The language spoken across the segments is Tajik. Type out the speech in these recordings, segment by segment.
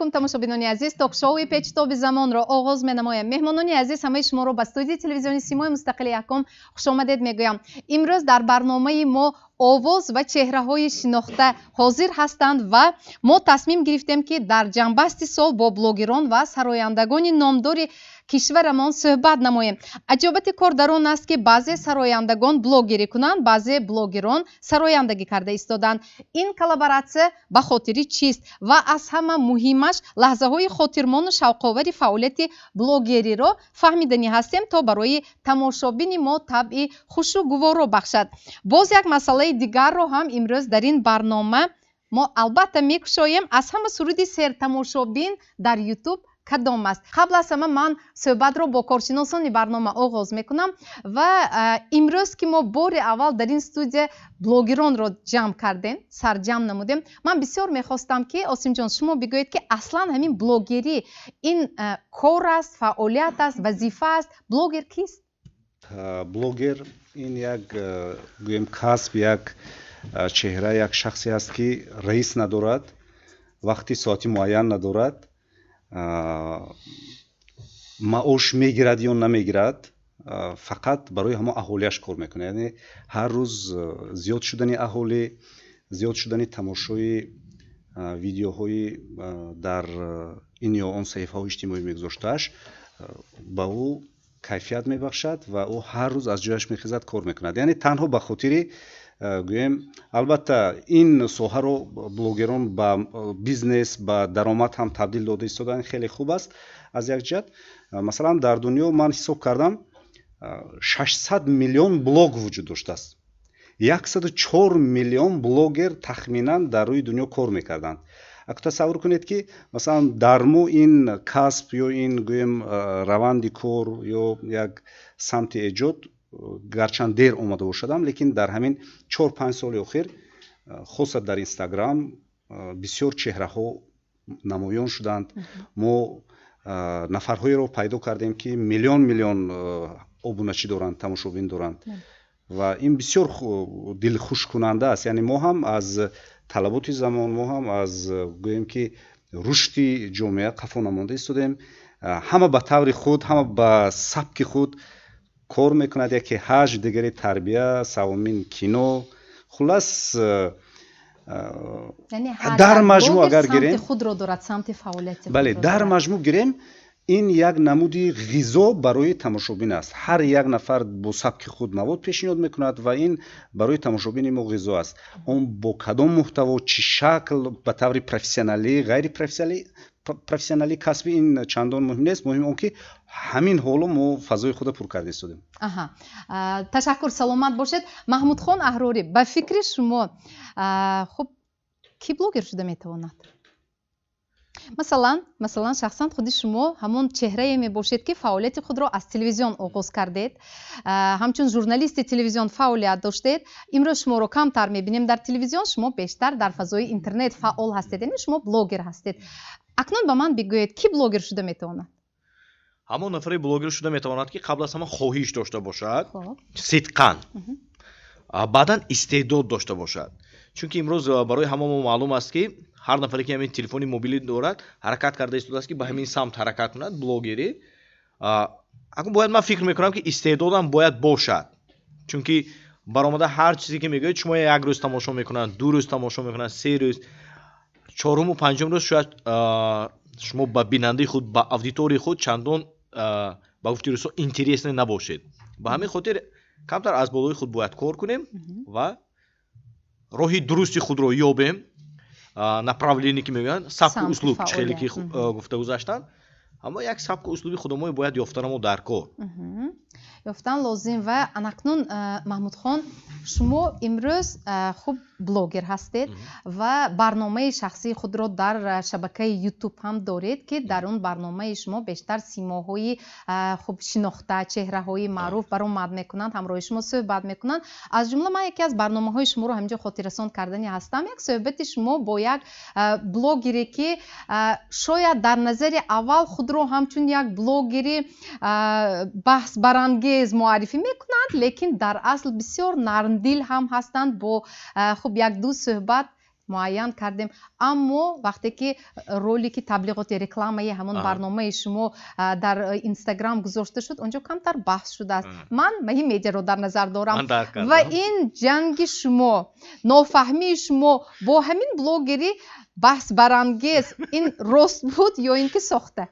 алайкум тамошобинони азиз, ток-шоуи Печтоби замонро оғоз менамоям. Меҳмонони азиз, ҳамаи шуморо ба студияи телевизиони Симои Мустақили Якум хушомадед мегӯям. Имрӯз дар барномаи мо овоз ва чеҳраҳои шинохта ҳозир ҳастанд ва мо тасмим гирифтем ки дар ҷанбасти сол бо блогерон ва сарояндагони номдори кишварамон суҳбат намоем. Аҷобати кор дар он аст ки баъзе сарояндагон блогерӣ кунанд, баъзе блогерон сарояндагӣ карда истоданд. Ин коллаборатсия ба хотири чист ва аз ҳама муҳимаш лаҳзаҳои хотирмону шавқовари фаъолияти блогериро фаҳмиданӣ ҳастем, то барои тамошобини мо табъи хушу гуворо бахшад. Боз як масъалаи дигарро ҳам имрӯз дар ин барнома мо албатта мекушоем. Аз ҳама суруди сертамошобин дар YouTube кадом аст? Қабл аз ҳама ман суҳбатро бо коршиносони барнома оғоз мекунам ва имрӯз ки мо бори аввал дар ин студия блогеронро ҷамъ кардем, сарҷамъ намудем, ман бисёр мехостам ки Осимҷон шумо бигӯед ки аслан ҳамин блогерӣ ин кор аст, фаъолият аст, вазифа аст. Блогер кист? Блогер ин як гӯем касб, як чеҳра, як шахсе аст ки раис надорад, вақти соати муайян надорад, маош мегирад ё намегирад, фақат барои ҳамо аҳолияш кор мекунад. Яъне ҳар рӯз зиёд шудани аҳолӣ, зиёд шудани тамошои видеоҳои дар ин ё он саҳифаҳои иҷтимоӣ мегузоштааш ба ӯ кайфият мебахшад ва ӯ ҳар рӯз аз ҷояш мехизад, кор мекунад. Яъне танҳо ба хотири гӯем албатта ин соҳаро блогерон ба бизнес, ба даромад ҳам табдил дода истодан, хеле хуб аст. Аз як ҷиҳат масалан дар дунё ман ҳисоб кардам 600 миллион блог вуҷуд доштааст. 104 миллион блогер тахминан дар рӯи дунё кор мекарданд. Ако тасаввур кунед ки масалан дар мо ин касб ё ин гӯем раванди кор ё як самти эҷод гарчанд дер омада бошадам, лекин дар ҳамин 4-5 соли охир хосат дар Инстаграм бисёр чеҳраҳо намоён шуданд. Мо нафарҳоеро пайдо кардем ки миллион обуначӣ доранд, тамошобин доранд ва ин бисёр дилхушкунанда аст. Яъне мо ҳам аз талаботи замон, мо ҳам аз гӯем ки рушди ҷомеа қафо намонда истодем. ҳама ба таври худ, ҳама ба сабки худ кор мекунад. яке ҳаҷ, дигари тарбия, савумин кино. Хулас дар маҷмӯъ агар гирем, бале дар маҷмӯъ гирем, ин як намуди ғизо барои тамошобин аст. ҳар як нафар бо сабки худ мавод пешниҳод мекунад ва ин барои тамошобини мо ғизо аст. он бо кадом муҳтаво, чӣ шакл, ба таври профессионалӣ, ғайри профессионалӣ касби ин чандон муҳим нест. муҳим он ки ҳамин ҳоло мо фазои худа пур карда истодем. Ташаккур, саломат бошед. Маҳмудхон Аҳрорӣ, ба фикри шумо хуб ки блогер шуда метавонад? Масалан шахсан худи шумо ҳамон чеҳрае мебошед ки фаъолияти худро аз телевизион оғоз кардед, ҳамчун журналисти телевизион фаъолият доштед. Имрӯз шуморо камтар мебинем дар телевизион, шумо бештар дар фазои интернет фаъол ҳастед, яъне шумо блогер ҳастед. акнун ба ман бигӯед ки блогер шуда метавонад? ҳамон нафари блогер шуда метавонад ки қабл аз ҳама хоҳиш дошта бошад, сидқан, баъдан истеъдод дошта бошад. чунки имрӯз барои ҳама мо маълум аст ки ҳар нафаре ки ҳамин телефони мобилӣ дорад, ҳаракат карда истодааст ки ба ҳамин самт ҳаракат кунад, блогерӣ. акун бояд ман фикр мекунам ки истеъдодам бояд бошад. чунки баромада ҳар чизе ки мегӯед, шумо як рӯз тамошо мекунанд, 2 рӯз тамошо мекунанд, 3 рӯз, 4-уму 5-ум рӯз шояд шумо ба бинандаи худ, ба аудиторияи худ чандон ба гуфти рӯсо интересне набошед. ба ҳамин хотир камтар аз болои худ бояд кор кунем ва роҳи дурусти худро ёбем. направление ки мегӯянд, сабку услуб, чхеле ки гуфта гузаштанд, аммо як сабку услуби худомои бояд ёфтанамо дар кор ёфтан лозим. ва анакнун Маҳмудхон, шумо имрӯз хуб блогер ҳастед ва барномаи шахсии худро дар шабакаи YouTube ҳам доред ки дар он барномаи шумо бештар симоҳои хуб шинохта, чеҳраҳои маъруф баромад мекунанд, ҳамроҳи шумо суҳбат мекунанд. аз ҷумла ман яке аз барномаҳои шуморо ҳаминҷо хотиррасон кардани ҳастам. як суҳбати шумо бо як блогере ки шояд дар назари аввал худро ҳамчун як блогери баҳс барангез муаррифӣ мекунанд, лекин дар асл бисёр нармдил ҳам ҳастанд. бо хуб як ду суҳбат معین کردیم، اما وقتی که رولی که تبلیغات رکلامی همون برنامه شما در اینستاگرام گذاشته شد اونجا کمتر بحث شده است. من این میدیا رو در نظر دارم و این جنگ شما، نافهمی شما با همین بلاگری بحث برانگیز این راست بود یا اینکه ساخته؟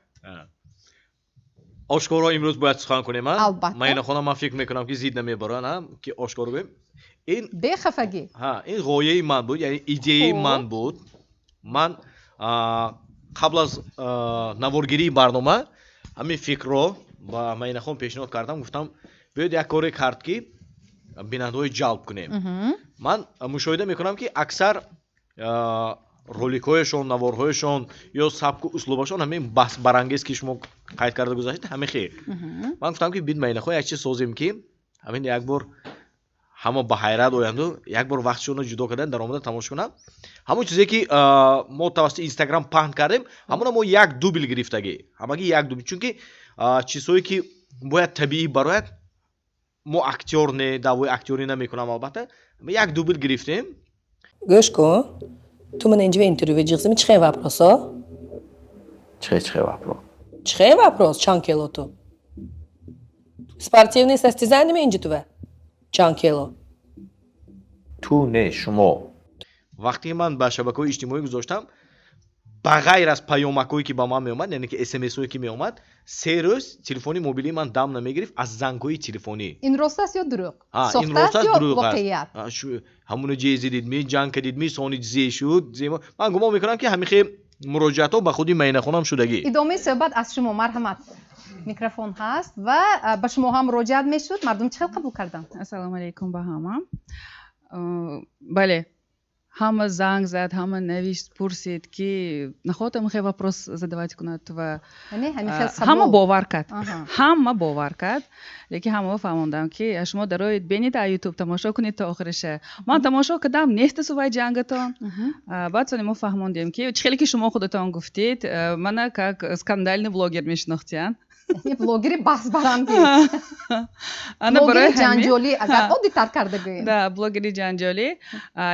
آشکارا امروز باید سخن کنیم. البته من خودم من فکر میکنم که زید نمیبرن که آشکارا بگیم. این بخفگی این غایه من بود، یعنی ایده من بود. من قبل از نوارگیری برنامه همین فکر رو با من خودم پیشنهاد کردم، گفتم باید یک کاری کرد که بیننده‌های جلب کنیم. من مشاهده میکنم که اکثر роликҳояшон, наворҳояшон ё сабку услубашон ҳамин баҳс барангез ки шумо қайд карда гузаштед ҳамин хел. Ман гуфтам ки бид майнаҳо як чиз созем ки ҳамин як бор ҳама ба ҳайрат оянду як бор вақтшонро ҷудо кардан даромада тамошо кунам. ҳамон чизе ки мо тавассути Instagram паҳн кардем ҳамона мо як дубл гирифтагӣ, ҳамагӣ як дубл, чунки чизҳое ки бояд табиӣ барояд мо актёр не давои актёрӣ намекунам, албатта як дубл гирифтем. Гӯш кун. Tu mene ince bir intervju vereceksin mi? Çıkayım vaprosa? Çıkayım vapro. Çıkayım vapros, çan kilo tu. Спортивные состязания инжи туве? Чан кило. Tu ne, шумо. Вақте ман ба шабакаҳои иҷтимоӣ гузоштам, ба ғайр аз паёмакҳое ки ба ман меомад, яъне ки смсҳое ки меомад, 3 рӯз телефони мобилии ман дам намегирифт аз зангҳои телефонӣ. ин рост аст ё дурӯғ? ин рост аст, дурӯғ аст. ҳамуно ҷезе дидми, ҷанг кардидми, сони зе шуд, земо. Ман гумон мекунам ки ҳамин хел муроҷиатҳо ба худи майнахонам шудагӣ. идомаи суҳбат аз шумо, марҳамат. микрофон ҳаст ва ба шумо ҳам муроҷиат мешуд. мардум чӣ хел қабул карданд? ассалому алайкум ба ҳама. бале, ҳама занг зад, ҳама навишт, пурсид ки нахотам хел вопрос задавать кунад ва ҳама бовар кард. ҳама бовар кард. лекин ҳама фаҳмондам ки шумо дароед бинед аз ютуб тамошо кунед та охириша. ман тамошо кардам, нестасу вай ҷангатон. баъд сони мо фаҳмондем ки чӣ хеле ки шумо худатон гуфтед, мана как скандальный блогер мешинохтиян. блогери баҳс барангез. блогери ҷанҷолӣ агар оддитар карда гӯем. да, блогери ҷанҷолӣ.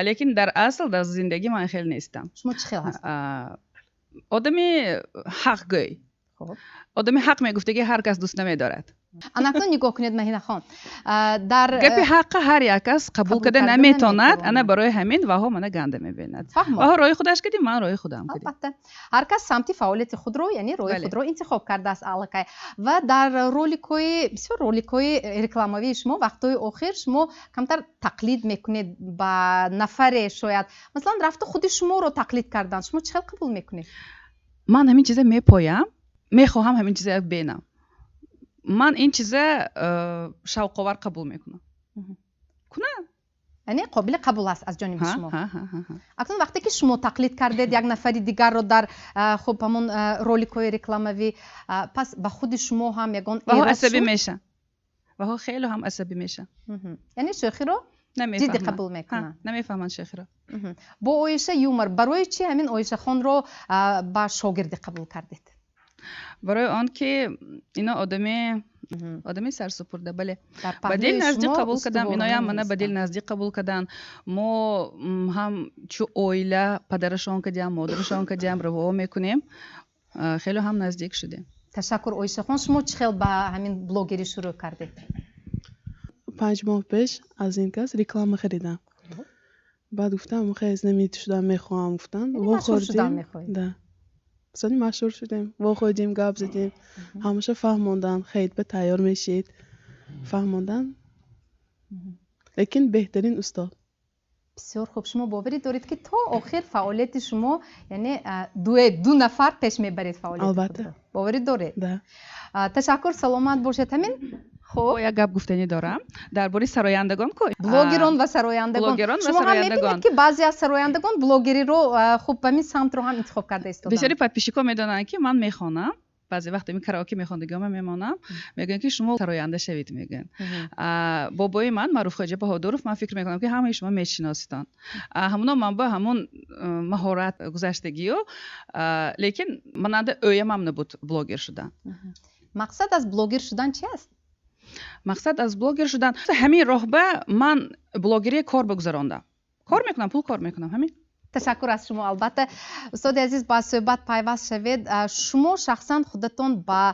лекин дар асл дар зиндагӣ ман хел нестам. шумо чӣ хел ҳастед? одами ҳақгӯй. одами ҳақ мегуфта ки ҳар кас дӯст намедорад. анакнун нигоҳ кунед маҳинахон, дар гапи ҳаққа ҳар як кас қабул карда наметавонад. ана барои ҳамин ваҳо мана ганда мебинад. ваҳо роҳи худаш кардим, ман роҳи худам кардим. албатта ҳар кас самти фаъолияти худро, яъне роҳи худро интихоб кардааст аллакай. ва дар роликҳои бисёр роликҳои рекламавии шумо вақтҳои охир шумо камтар тақлид мекунед ба нафаре, шояд масалан рафту худи шуморо тақлид карданд. шумо чӣ хел қабул мекунед? ман ҳамин чиза мепоям, мехоҳам ҳамин чиза бинам. ман ин чиза шавқовар қабул мекунам. кунам. яъне қобили қабул аст аз ҷониби шумо. акнун вақте ки шумо тақлид кардед як нафари дигарро дар хуб ҳамон роликҳои рекламавӣ, пас ба худи шумо ҳам ягон ваҳо асабӣ меша. ваҳо хело ҳам асабӣ меша. яъне шӯхиро ҷиддӣ қабул мекунанд. намефаҳманд шӯхиро. бо оиша юмор барои чи ҳамин оишахонро ба шогирдӣ қабул кардед? барои он ки ино одами сарсупурда, бале, ба дил наздик қабул кардам. иноям мана ба дил наздик қабул кардан. мо ҳам чу оила падарашон кардем, модарашон кардем, равоо мекунем. хело ҳам наздик шудем. ташаккур оишахон. шумо чӣ хел ба ҳамин блогерӣ шурӯъ кардед? 5 моҳ пеш аз ин кас реклама харидам. баъд гуфтам хез намешудам, мехоҳам. гуфтам вохӯрдим. сани машҳур шудем, вохӯрдим, гап задем. ҳамаша фаҳмондан, хейтба тайёр мешид. фаҳмондан. лекин беҳтарин устод. бисёр хуб. шумо боварӣ доред ки то охир фаъолияти шумо, яъне ду нафар пеш мебаред фаъолияти худро? боварӣ доред? ташаккур, саломат бошед. ҳамин хуб, як гап гуфтанӣ дорам дар бори сарояндагон ку блогерон ва сарояндагон. шумо ҳам мебинед ки баъзе аз сарояндагон блогериро хуб ҳамин самтро ҳам интихоб карда истоданд. бисёри подписчикон медонанд ки ман мехонам, баъзе вақте ми караоке мехондагиам мемонам, мегӯянд ки шумо сароянда шавед. мегӯянд бобои ман Маъруфхоҷа Баҳодуров, ман фикр мекунам ки ҳамаи шумо мешиноситон. ҳамуно манбаъ ҳамун маҳорат гузаштагиё, лекин мананда оямам набуд блогер шудан. мақсад аз блогер шудан чи аст? мақсад аз блогер шудан ҳамин роҳба ман блогерӣ кор бигузарондам. кор мекунам, пул кор мекунам. ҳамин تشکر از شما. البته استاد عزیز با صحبت پیوست شوید. شما شخصا خودتون با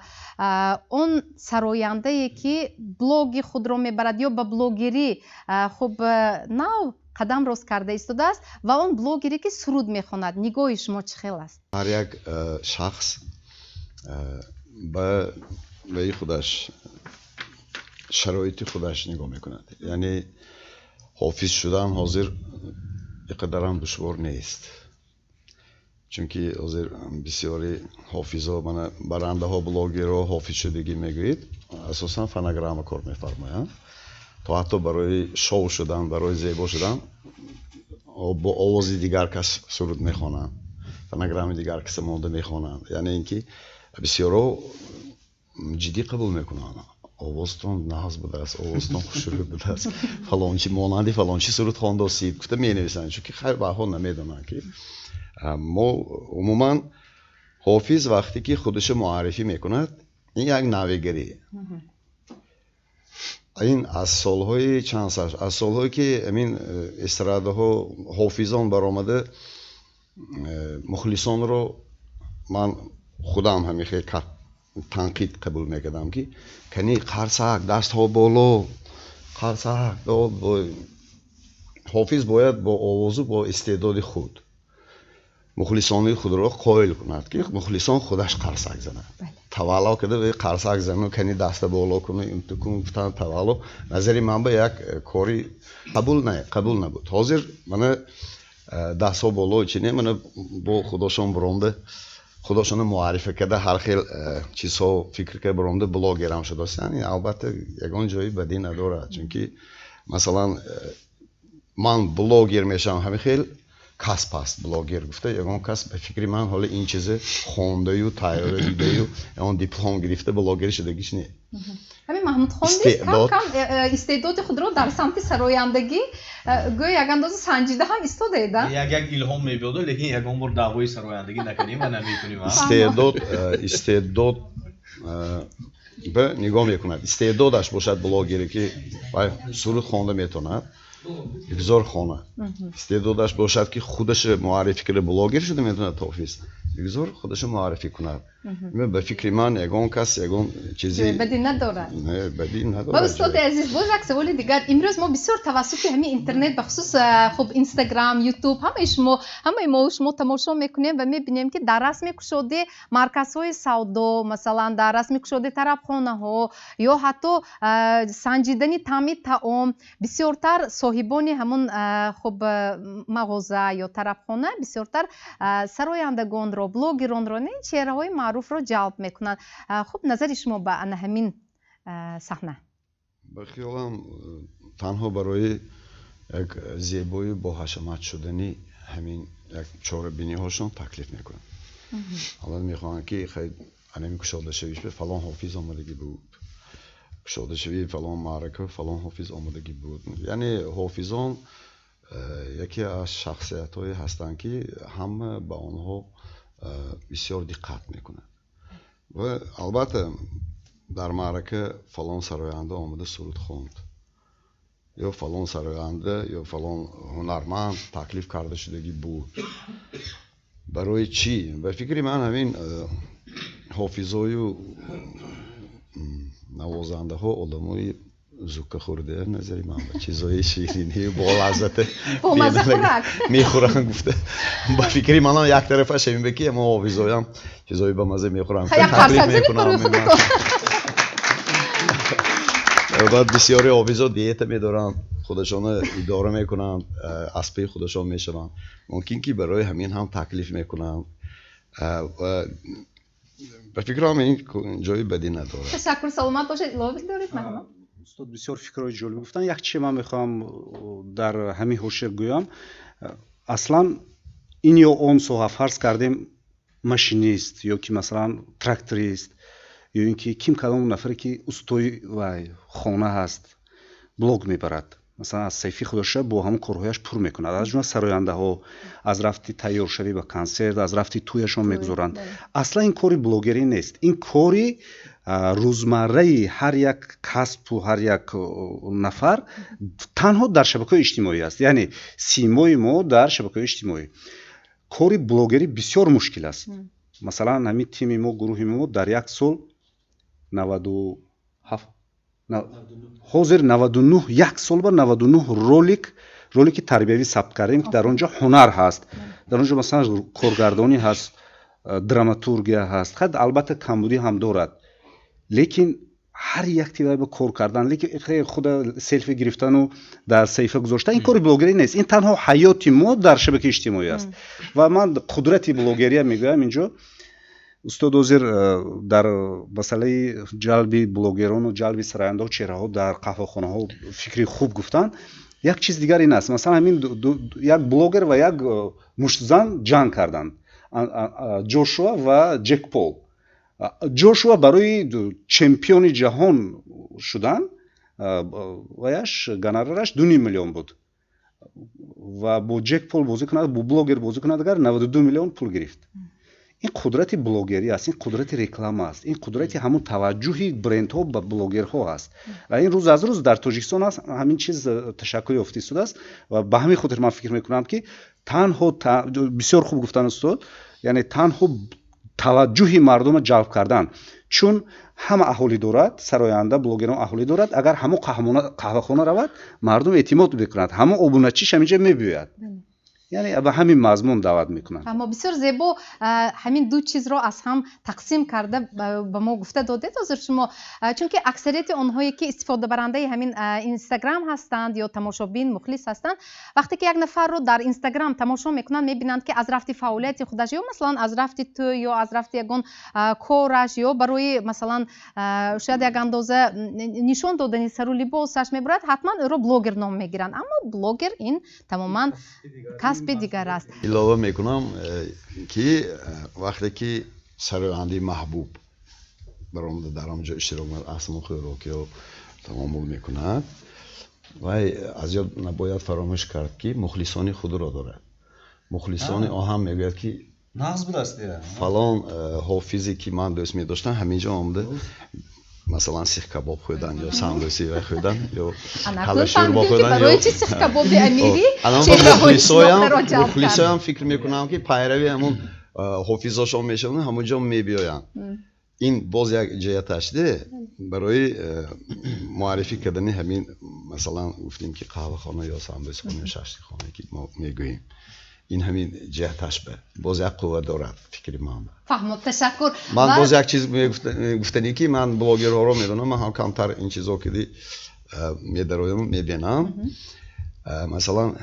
اون سراینده که بلوگ خود رو میبرد یا با بلوگری خب نو قدم راست کرده ایستاده است و اون بلوگری که سرود میخواند، نگاه شما چه خیلی است؟ هر یک شخص به خودش شرایط خودش نگاه میکند. یعنی حافظ شدن حاضر اینقدر هم دشوار نیست، چون که حاضر بسیاری حافظا من برنده ها بلاگر ها حافظ شدگی میگوید اساسا فنگرام کار میفرمایند تا حتی برای شو شدن، برای زیبا شدن با آواز دیگر کس سرود میخوانند، فنگرام دیگر کس مونده میخوانند. یعنی اینکه بسیارا جدی قبول میکنند آوازتون ناز بوده است، آوازتون خوشرود بوده است، فلانچی مانندی فلانچی سرود خوانده استید گفته می نویسند، چون که خیلی بها نمیدونن که ما عموما حافظ وقتی که خودش معرفی میکند این یک نویگری. این از سالهای چند سال، از سالهایی که امین استراده ها حافظان برآمده مخلصان رو من خودم همین خیلی تنقید قبول میکردم که کنی قرصک دست ها بالا، قرصک حافظ باید با آواز و با استعداد خود مخلصان خود را قائل کند که مخلصان خودش قرصک زنند. توالا کرده به قرصک زنه کنی دست بالا کنه این تو گفتن توالا نظری من به یک کاری قبول نبود. حاضر من دست ها بالا چینه من با خداشان برانده خودشون معرفی کرده هر خیل چیزها فکر که برامده بلاگرام شده است. یعنی البته یگان جایی بدی نداره، چون که مثلا من بلاگر میشم همین خیل کسب است بلاگر گفته یگان کس به فکری من حالا این چیز خونده و تایید دیده و اون دیپلم گرفته بلاگر شدگیش نه. همین محمود خان نیست کم استعداد خود رو در سمت سرایندگی گویا یک اندازه سنجیده هم ایستاده ایده. یک الهام میبوده لیکن یگان بار دعوای سرایندگی نکنیم و نمیتونیم. استعداد به نگاه میکند. استعدادش باشد بلاگری که سرود خوانده میتوند بگذار خانه، استعدادش باشد که خودش معرفی کرده بلاگر شده میتوند حافظ بگذار خودش معرفی کند. به فکر من یگان کس یگان چیزی بدی نداره. نه بدی نداره. استاد عزیز باز یک سوال دیگر، امروز ما بسیار توسط همین اینترنت به خصوص خب اینستاگرام، یوتیوب همه ما تماشا میکنیم و میبینیم که در رسم کشاده مرکزهای سودا، مثلا در رسم کشاده طرفخانه ها یا حتی سنجیدنی تامین طعام بسیارتر صاحبان همون خب مغازه یا طرفخانه بسیارتر سرایندگان را، بلاگران را، این چهره‌های معروف را جلب میکنند. خب نظر شما به همین صحنه؟ به خیالم تنها برای یک زیبایی با حشمت شدنی همین یک چاره‌بینی هاشون تکلیف میکنن. حالا میخوان که خیلی همین کشاده شویش به فلان حافظ آمدگی بود، کشاده شوی فلان معرکه فلان حافظ آمدگی بود. یعنی حافظان یکی از شخصیت های هستند که همه به آنها بسیار دقت میکنند و البته در معرکه فلان سراینده آمده سرود خواند یا فلان سراینده یا فلان هنرمند تکلیف کرده شدگی بود. برای چی؟ به فکری من همین حافظای و نوازنده ها آدمای زوکه خورده نظری من به چیزای شیرینی با لذت میخورن گفته. با فکری من یک طرفش همین بکی اما حافظای هم چیزایی به مزه میخورن تکلیف میکنم. بعد بسیاری حافظا دیت میدارن، خودشان اداره میکنن، از پی خودشان میشن، ممکن که برای همین هم تکلیف میکنن و به فکرم این جایی بدی نداره. تشکر، سلامت باشید. علاوه دارید محمد؟ استاد بسیار فکرهای جالب گفتن. یک چیز من میخوام در همین حوشه گویم، اصلا این یا اون سوها فرض کردیم ماشینیست یا که مثلا تراکتوریست یا اینکه کیم کدام نفری که استوی و خانه هست بلوگ میبرد مثلا از سیفی خودش با همون کارهایش پر میکنه. از جمله سراینده ها از رفتی تیار شوی به کنسرت، از رفتی تویشون میگذارن. اصلا این کاری بلوگری نیست، این کاری روزمره هر یک کسب و هر یک نفر تنها در شبکه اجتماعی است. یعنی سیمای ما در شبکه اجتماعی. کاری بلوگری بسیار مشکل است. مثلا همین تیم ما، گروه ما در یک سال 97 حاضر 99 یک سال با 99 رولiki تربیوی ثبت کردیم که در اونجا هنر هست، در اونجا مثلا کارگردانی هست، دراماتورگیا هست، خود البته کمبودی هم دارد، لیکن هر یک تیوی به کار کردن، لیکن خود سلفی گرفتن و در صفحه گذاشتن این کار بلوگری نیست. این تنها حیات ما در شبکه اجتماعی است. و من قدرت بلوگری میگم اینجا استاد وزیر در مسئله جلب بلوگران و جلب سراینده و چهره ها در قهوه خانه ها فکری خوب گفتن. یک چیز دیگر این است، مثلا همین یک بلوگر و یک مشتزن جنگ کردند، جوشوا و جک پول. جوشوا برای چمپیون جهان شدن و یش گنرارش 2.5 میلیون بود و با جک پول بازی کنند، با بلوگر بازی کنند اگر 92 میلیون پول گرفت. این قدرت بلوگری است، این قدرت رکلام است، این قدرت همون توجهی برندها به بلوگرها است. و این روز از روز در تاجیکستان است همین چیز تشکل یافته شده است و به همین خاطر من فکر میکنم که تنها بسیار خوب گفتن استاد، یعنی تنها توجهی مردم جلب کردن، چون همه اهالی دارد، سراینده بلوگران اهالی دارد، اگر همه قهوه خانه رود مردم اعتماد میکنند، همه обуначиш همینجا میبیاید. یعنی به همین مضمون دعوت میکنن. اما بسیار زیبا همین دو چیز رو از هم تقسیم کرده به ما گفته دادید حضور شما، چون که اکثریت اونهایی که استفاده برنده همین اینستاگرام هستند یا تماشابین مخلص هستند، وقتی که یک نفر رو در اینستاگرام تماشا میکنند میبینند که از رفت فعالیت خودش یا مثلا از رفت تو یا از رفت یگون کارش یا برای مثلا شاید یک اندازه نشون دادن سر و لباسش میبرد، حتما او رو بلوگر نام میگیرن. اما بلوگر این تماما کسب دیگر است. علاوه میکنم که وقتی که سراینده محبوب برام در آنجا اشتراک اصلا خوراکی رو تمام میکند و از یاد نباید فراموش کرد که مخلصان خود را دارد. مخلصان آهم میگوید که ناز بود است فلان حافظی که من دوست می‌داشتم همینجا آمده مثلا سیخ کباب خودن یا ساندویچی و خودن یا حالا شوربا خودن یا برای چی سیخ کباب امیری مخلصایم فکر میکنم که پیروی همون حافظاشون میشن همونجا میبیاین. این باز یک جهتش ده برای معرفی کردن همین مثلا گفتیم که قهوه خانه یا ساندویچ خانه یا ششتی خانه که ما میگوییم، این همین جهتش به باز یک قوه دارد فکری من. فهمم، تشکر. من باز یک چیز گفتنی که من بلاگرها رو میدونم، من هم کمتر این چیزا که دی میدرایم میبینم. مثلا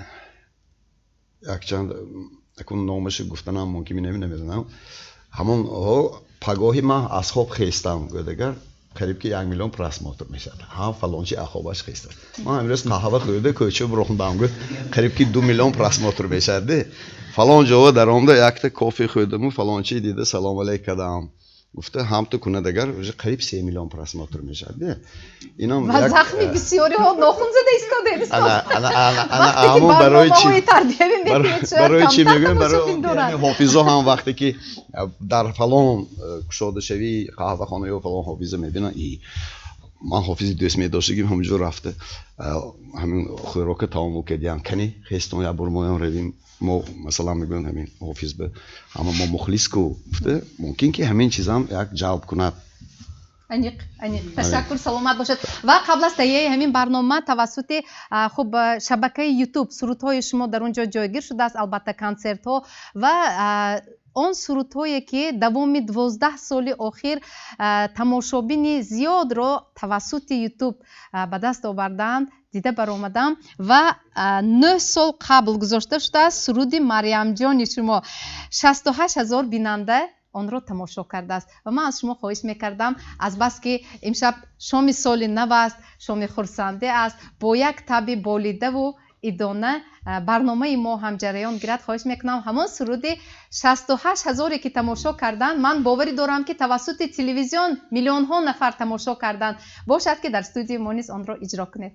یک چند اکون نامش گفتنم ممکنه نمیدونم، همون پگاهی من از خواب خیستم گفتگر قریب که 1 میلیون پراسماتور میشد، هم فلانچی اخوابش خیسته. من امروز قهوه خورده کوچه بروخوندم گفت قریب که 2 میلیون پراسماتور میشد. فلان جا در آمده یک تا کافی خوردم و فلانچی دیده سلام علیک کردم گفته هم تو کنه دگر قریب 3 میلیون پراسماتور میشد. اینم و زخمی بسیاری ها ناخون زده ایستاده. انا برای چی میگم؟ برای حافظا هم وقتی که در فلان کشاده شوی قهوه خانه یا فلان حافظه میبینن من حافظی دوست میداشتم همونجا رفته همین خوراک تمام کردیم کنی خیستون یا برمایان رویم ما مثلا میگن همین حافظ به اما ما مخلص کو گفته ممکن که همین چیزا هم یک جلب کند. انیق تشکر، سلامت باشد. و قبل از تهیه همین برنامه توسط خب شبکه یوتیوب سرودهای شما در اونجا جایگیر شده است، البته کنسرت ها و آن سرودهایی که دوام 12 سال اخیر تماشابین زیاد را توسط یوتیوب به دست آوردند دیده برآمدم و 9 سال قبل گذاشته شده است سرود مریم جان شما 68,000 بیننده آن را تماشا کرده است و من از شما خواهش میکردم از بس که امشب شام سال نو است، شام خرسنده است، با یک تب بالیده و ادانه برنامه ما هم جریان گیرد، خواهش میکنم همان سرود 68,000 که تماشا کردن، من باوری دارم که توسط تلویزیون میلیون ها نفر تماشا کردن، باشد که در استودیو ما نیز آن را اجرا کنید.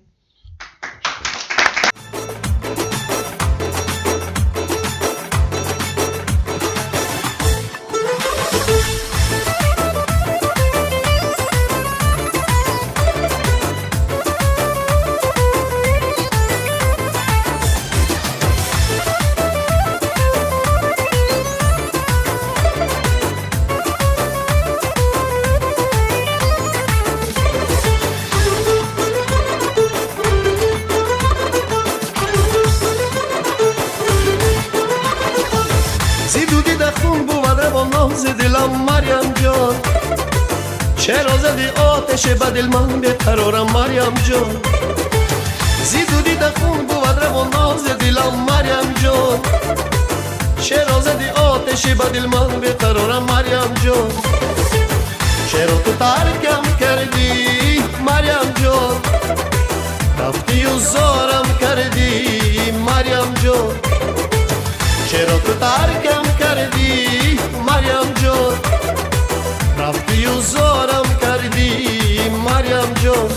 بوده با ناز دلم مریم جان چرا زدی آتش به دل من بیقرارم مریم جان زیدودی ده خون بوده با ناز دلم مریم جان چرا زدی آتش به دل من بیقرارم مریم جان چرا تو ترکم کردی مریم جان رفتی و زارم کردی مریم جان چرا تو ترکم کردی مریم جان رفتی و زارم کردی مریم جان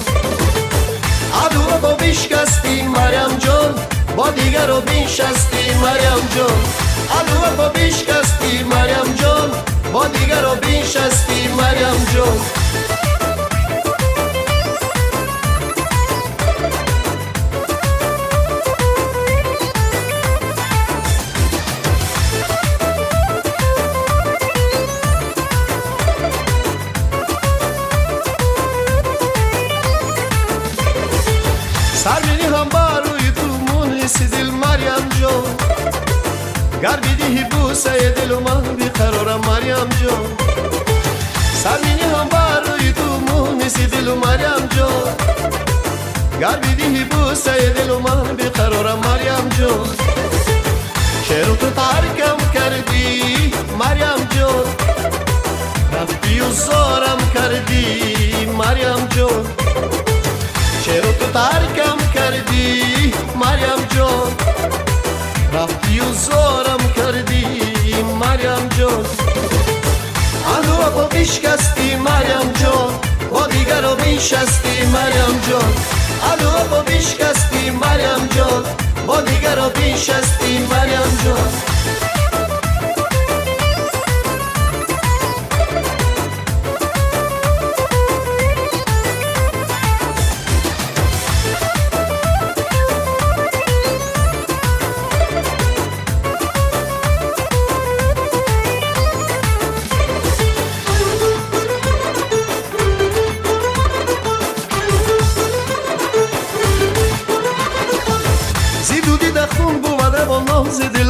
عدو با بشکستی مریم جان با دیگر رو بنشستی مریم جان عدو با بشکستی مریم جان با دیگر رو بنشستی مریم جان سرمینی هم باروی تو مونسی دل مریم جان گر بیدی بوسه دل من بیقرارم مریم جان سرمینی هم باروی تو مونسی دل مریم جان گر بیدی بوسه دل من بیقرارم مریم جان چرا تو ترکم کردی مریم جان رفتی و زارم کردی مریم جان چرا تو ترکم کردی مریم جان رفتی و زارم کردی مریم جان اندو با بشکستی مریم جان با دیگر رو بنشستی مریم جان اندو با بشکستی مریم جان با دیگر رو بنشستی مریم جان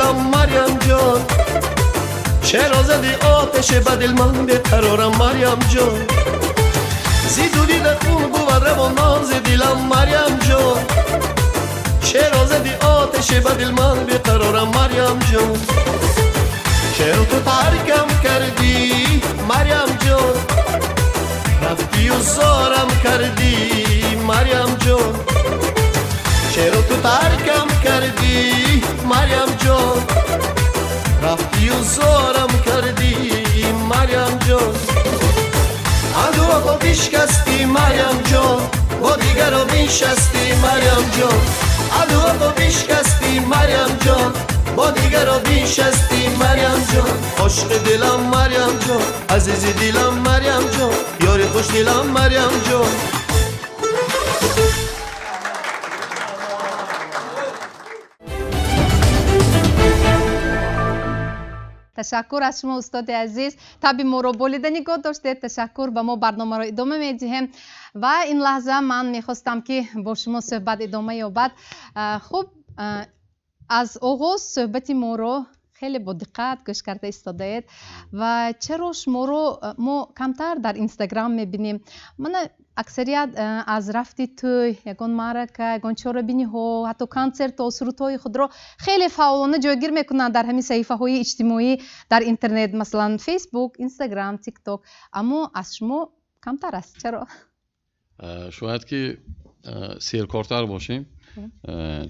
دلم مریم جان چرا زدی آتش به دل من بیقرارم مریم جان زیدودی در خون بود روان ناز دلم مریم جان چرا زدی آتش به دل من بیقرارم مریم جان چرا تو ترکم کردی مریم جان رفتی و زارم کردی مریم جان چرا تو ترکم کردی مریم جان رفتی و زارم کردی مریم جان اندو با بشکستی مریم جان با دیگر رو بنشستی مریم جان اندو با بشکستی مریم جان با دیگر رو بنشستی مریم جان عشق دلم مریم جان عزیز دلم مریم جان یار خوش دلم مریم جان تشکر از شما استاد عزیز تابی ما رو بولیده نگاه داشته تشکر به ما برنامه رو ادامه میدیم و این لحظه من میخواستم که با شما صحبت ادامه یابد خب از آغاز صحبت ما رو خیلی با دقت گوش کرده ایستادید و چرا شما رو ما کمتر در اینستاگرام میبینیم من اکثریت از رفتی توی یگان معرکه یگان چهاربینی ها حتی کنسرت و سرود های خود را خیلی فعالانه جایگیر میکنند در همین صفحه های اجتماعی در اینترنت مثلا فیسبوک اینستاگرام تیک توک اما از شما کمتر است چرا شاید که سیرکارتر باشیم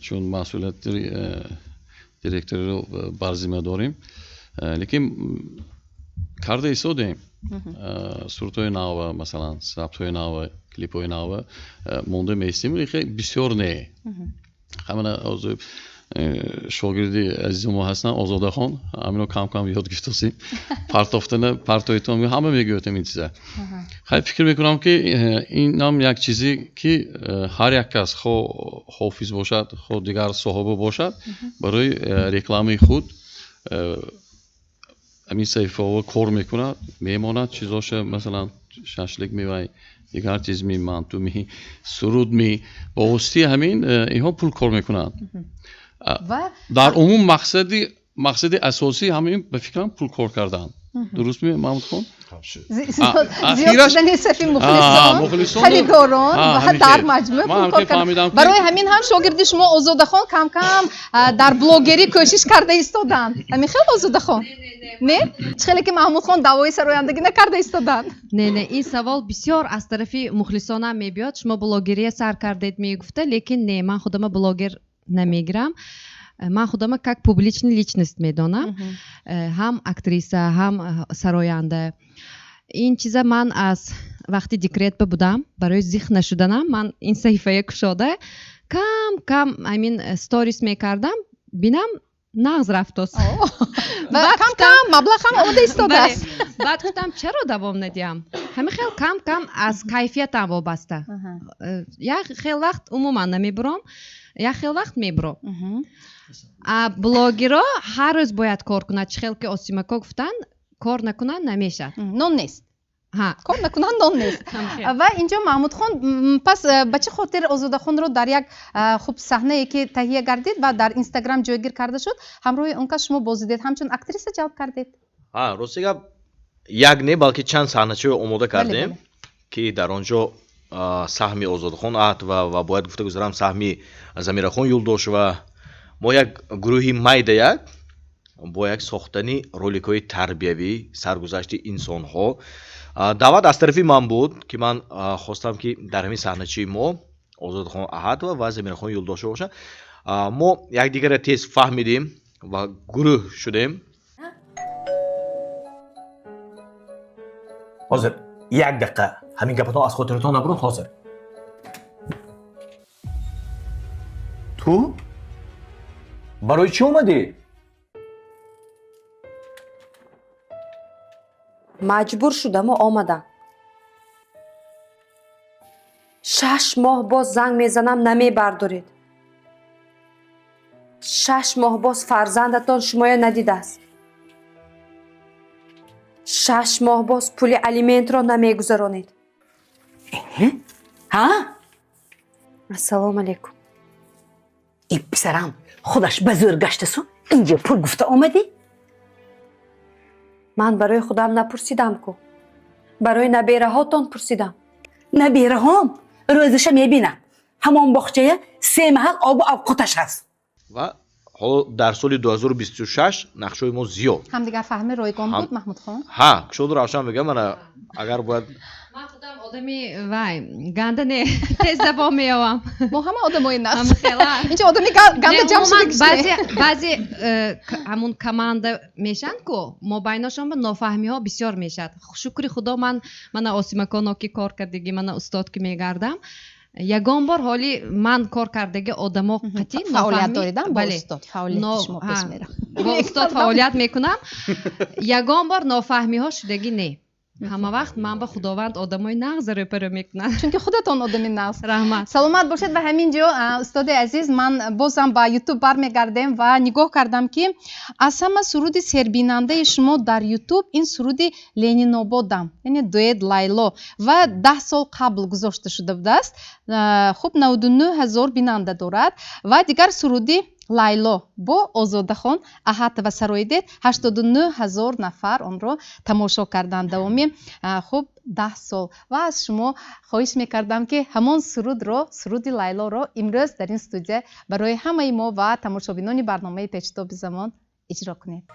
چون مسئولیت دیرکتوری رو بر ذمه داریم لیکن کرده ایستادیم سرودهای نو مثلا ثبت‌های نو کلیپ‌های نو مونده میستیم لیکن بسیار نه همین از شاگردی عزیز ما هستن آزاده خان همینو کم کم یاد گرفتیم پرتافتن پرتایتون همه میگوییم این چیزا خیلی فکر میکنم که این هم یک چیزی که هر یک کس خو حافظ باشد خو دیگر صاحب باشد برای رکلام خود همین صفحه ها کار میکنه میماند چیزاش مثلا ششلک میوای دیگر چیز میمان تو می سرود می با واسطه همین اینها پول کار میکنن در عموم مقصد اساسی همین به فکرم پول کار کردن درست می محمود خان زیاد شدن صفی مخلصان خریداران و در مجموعه پول کار کردن برای همین هم شاگردی شما آزاده خان کم کم در بلاگری کوشش کرده ایستادن همین خیلی آزاده خان نه خیلی که محمود خان دعوای سرآیندگی نکرده ایستادن نه این سوال بسیار از طرف مخلصانه میاد شما بلاگری سر کردید میگفته لیکن نه من خودم بلاگر نمیگیرم من خودم как публичный личность میدانم هم اکتریسه هم سراینده این چیزا من از وقتی دکرت بودم برای زیخ نشدنم من این صحیفه کشاده کم همین استوریس میکردم بینم نغز رفت است و کم مبلغ هم آمده ایستاده است بعد گفتم چرا دوام ندیم همین خیلی کم از کیفیت هم وابسته یا خیلی وقت عموما نمیبرم یا خیلی وقت میبرم بلاگرها هر روز باید کار کنند خیلی که آسیمکا گفتن کار نکنن نمیشه نون نیست کار نکنن نون نیست و اینجا محمود خان پس بچه خاطر آزاده خان رو در یک خوب صحنه ای که تهیه کردید و در اینستاگرام جایگیر کرده شد همراه اون که شما بازدید همچون اکتریسه جلب کردید راستی گپ یک نه بلکه چند صحنه آماده کردیم که در آنجا سهمی آزاده خان ات و باید گفته گذارم سهمی زمیره خان یولدوش و ما یک گروهی майда با یک ساختنی رولیک‌های تربیوی سرگذشت انسان‌ها دعوت از طرفی من بود که من خواستم که در همین صحنه‌چی ما آزاده خان احد و زمیره خان یولدوش باشه ما یک دیگر تیز فهمیدیم و گروه شدیم حاضر یک دقیقه همین گپتون از خاطرتون نبرون حاضر تو برای چی اومدی؟ مجبور شدم و آمدم 6 ماه باز زنگ میزنم نمیبردارید 6 ماه باز فرزندتان شمایا ندیده است 6 ماه باز پول الیمنت را نمیگذرانید ها؟ السلام علیکم این پسرم خودش به زور گشته سو اینجا پول گفته آمدی؟ من برای خودم نپرسیدم کو برای نبیره هاتون پرسیدم نبیره هام روزش میبینم همون باغچه 3 محل آب و اوقاتش هست و حالا در سال 2026 نقشای ما زیاد هم دیگر فهمه رایگان بود محمود خان شد روشن بگم من اگر باید من خودم آدمی وای گنده نه تیز دوام میام ما همه آدمای نفس اینجا آدمی گنده جمع شده بعضی همون کمانده میشن که ما بیناشون به نافهمی ها بسیار میشد شکر خدا من آسیمکانو که کار کردگی من استاد که میگردم یگان بار حالی من کار کردگی آدم ها قطعی فعالیت داریدم با استاد فعالیت شما پیش میرم با استاد فعالیت میکنم یگان بار نافهمی ها شدگی نه همه وقت من به خداوند آدمای نغز رپر میکنم چون که خودتون آدمی نغز رحمت سلامت باشید و همینجا استاد عزیز من بازم با یوتیوب برمیگردم و نگاه کردم که از همه سرود سربیننده شما در یوتیوب این سرود لنین آبادم یعنی دوید لایلو و 10 سال قبل گذاشته شده بوده است خب 99,000 بیننده دارد و دیگر سرودی лайло бо озодахон аҳат ва сароидет 89000 нафар онро тамошо карданд давоми хуб 10 сол ва аз шумо хоҳиш мекардам ки ҳамон сурудро суруди лайлоро имрӯз дар ин студия барои ҳамаи мо ва тамошобинони барномаи печтоби замон иҷро кунед.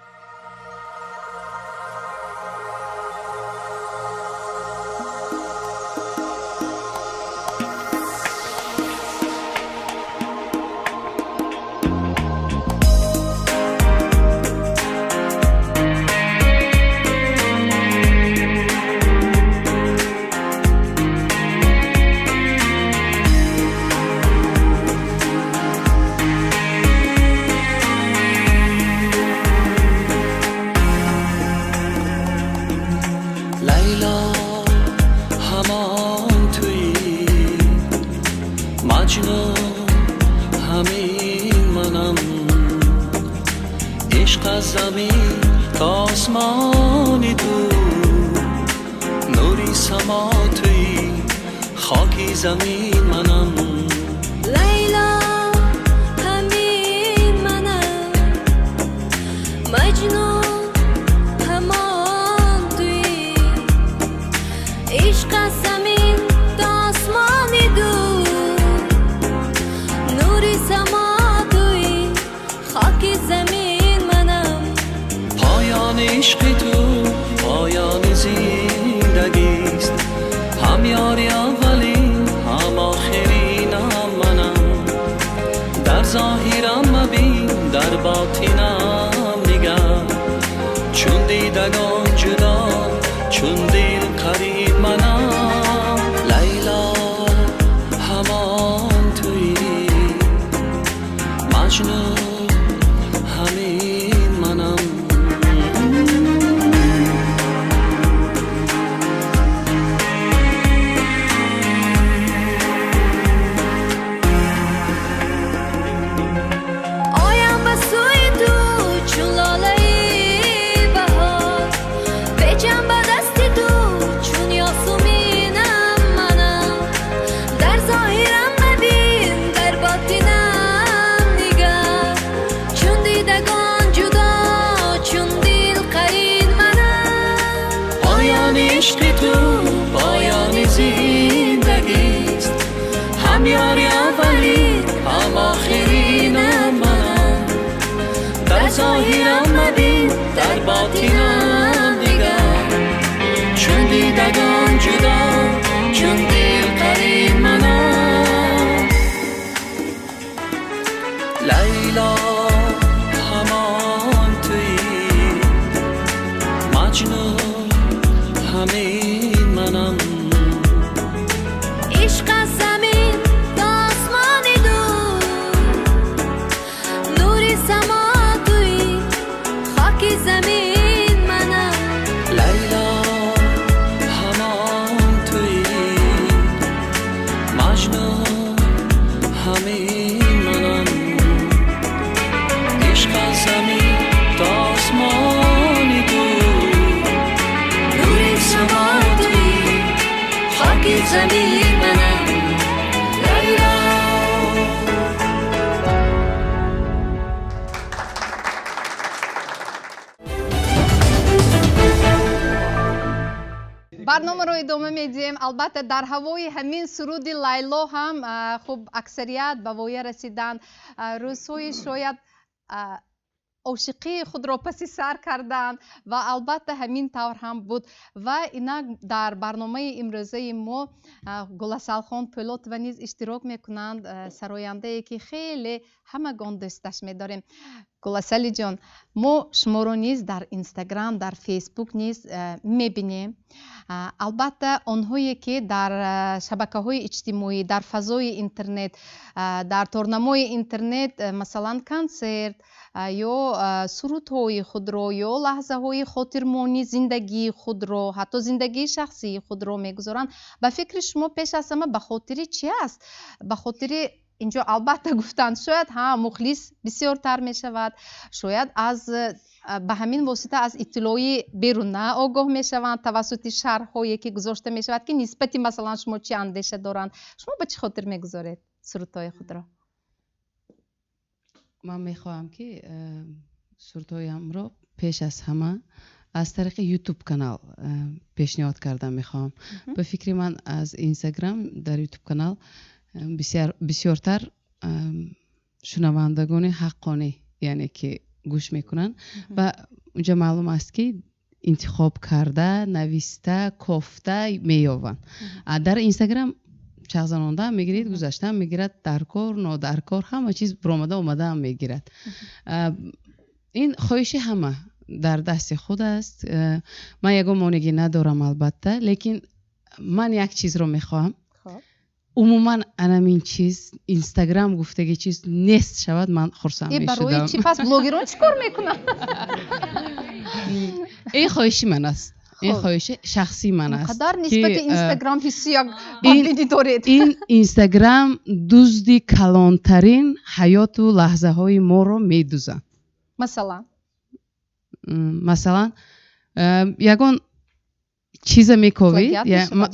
پایان عشق تو پایان زندگیست، هم یاری اولین هم آخرینم منم، در ظاهرم مبین در باطنم نگر، چون دیدگان جدا چون دل قریب منم، لیلا همان تویی، مجنون همین منم. آیم به سوی تو چون لاله بهار، بجم به دست تو چون یاسمینم منم، در ظاهرم ببین در باطنم نگر، چون دیدگان جدا چون دل قرین منم. پایان عشق تو پایان زندگیست، هم یاری اولی هم آخرینم منم، در ظاهرم مبین در باطنم نگر، چون دیدگان جدا چون دل قرین منم. لیلا همان تویی، مجنون همین منم. عشق از زمین تا آسمان دور، نوری سما توی خاک زمین منم. لیلا همان تویی، مجنون همین منم. عشق از زمین تا آسمان دور، نوری سما تویی خاک زمین منم. لیلا برنامه رو ادامه میدیم. البته در هوای همین سرود لیلا هم خوب اکثریت به وای رسیدن، روزهای شاید عاشقی خود را پس سر کردن و البته همین طور هم بود و اینا در برنامه امروزه ما گلسل خان پولات و نیز اشتراک میکنند، سراینده ای که خیلی همگان دوستش میداریم. گلسل جان، ما شما رو نیز در اینستاگرام در فیسبوک نیز میبینیم. البته آنهایی که در شبکه های اجتماعی در فضای اینترنت در تورنمای اینترنت مثلا کنسرت یا سرودهای خود رو یا لحظه های خاطرمانی زندگی خود رو حتی زندگی شخصی خود رو میگذارن، به فکر شما پیش از همه به خاطر چی است؟ به خاطر اینجا البته گفتن شاید مخلص بسیارتر می شود، شاید از به همین واسطه از اطلاعی بیرون آگاه می شوند توسط شرح هایی که گذاشته می شود که نسبتی مثلا شما چی اندیشه دارند. شما به چه خاطر می گذارید سرودهای خود را؟ من می خواهم که سرودهایم را پیش از همه از طریق یوتیوب کانال پیشنهاد کردم میخوام. به فکر من از اینستاگرام در یوتیوب کانال بسیارتر شنوندگان حقانی یعنی که گوش میکنن و اونجا معلوم است که انتخاب کرده نویسته کافته مییابند. در اینستاگرام چغزنانده هم میگیرید، گذشته هم میگیرد، در کار نادر کار همه چیز برآمده اومده هم میگیرد. این خواهش همه در دست خود است. من یگان مانگی ندارم البته، لیکن من یک چیز رو میخواهم. عموما این چیز اینستاگرام گفتگی چیز نیست شود من خرسند میشدم. برای چی پس بلوگران چیکار میکنن؟ این خواهشی من است. این خواهش شخصی من است. قدر نسبت اینستاگرام حسی یک بدبینی دارید. این اینستاگرام دزدی کلانترین حیات و لحظه های ما رو میدوزن. مثلا یگان چیز میکوید،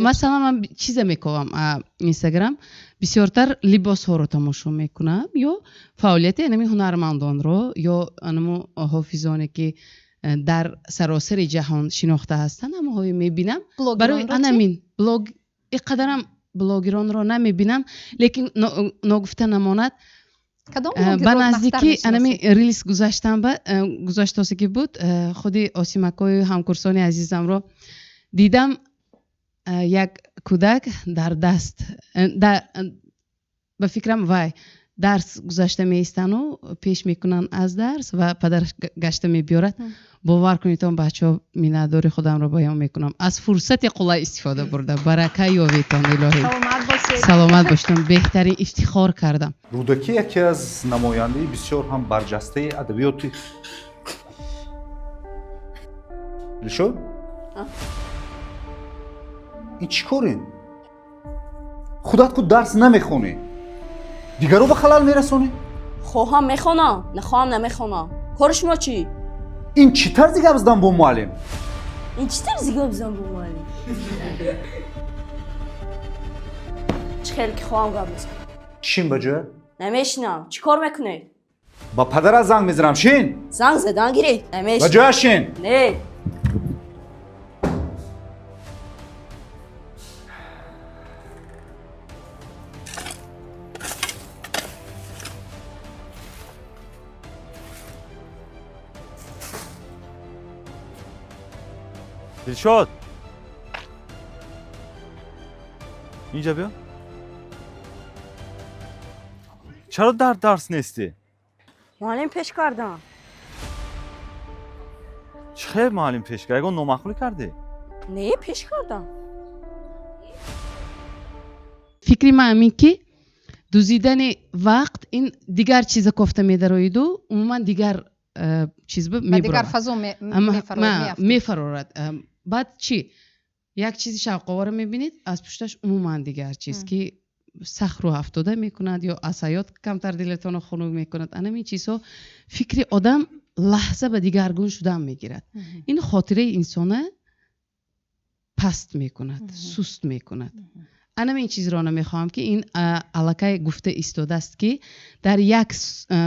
مثلا من چیز میکوام اینستاگرام بسیارتر لباس ها رو تماشا میکنم یا فعالیت انمی هنرمندان رو یا انمو حافظانی که در سراسر جهان شناخته هستن اما های میبینم. برای انمین بلاگ اینقدرم بلاگران رو نمیبینم، لیکن نگفته نماند ба наздики анами рилс гузаштасе ки буд худи осимакои ҳамкурсони азизамро дидам. Як кӯдак дар даст ба фикрам вай дарс гузашта меистану пеш мекунанд аз дарс ва падараш гашта мебиёрад. бовар кунед он бачаҳо миннатдори худамро баён мекунам. аз фурсати қулай истифода бурда. барака ёветон илоҳӣ. саломат бошед. беҳтарин ифтихор кардам. рӯдакӣ яке аз намояндаи бисёр ҳам барҷастаи адабиёти дилшод ин чӣ корен? худат ку дарс намехонӣ, дигарро ба халал мерасонӣ? хоҳам мехонам, нахоҳам намехонам. кори шумо чӣ? ин чӣ тарзи гап задан бо муаллим? ин чӣ тарзи гап задан бо муаллим? чӣ хеле ки хоҳам гап мезанам. шин ба ҷоя? намешинам. чӣ кор мекунед? ба падарат занг мезанам. шин занг задан гиред. намешинам. ба ҷоя шин. не. دلشاد اینجا بیا. چرا در درس نیستی؟ معلم پیش کردم. چه معلم پیش کرد؟ اگه نامعقولی کردی؟ نه پیش کردم. فکری من همین که دوزیدن وقت این دیگر چیز گفته می‌دارید عموما دیگر چیز دیگر فضا میفرارد. بعد چی؟ یک چیزی شوق‌آور می‌بینید از پشتش عموما دیگر چیز که سخت رو افتاده می‌کند یا اسایات کمتر دلتون رو خنک می‌کند. این چیزها فکر آدم لحظه به دیگرگون شدن می‌گیرد. این خاطره انسان پست می‌کند، سست می‌کند. انا این چیز را نمیخوام که این علاقه گفته ایستاده است که در یک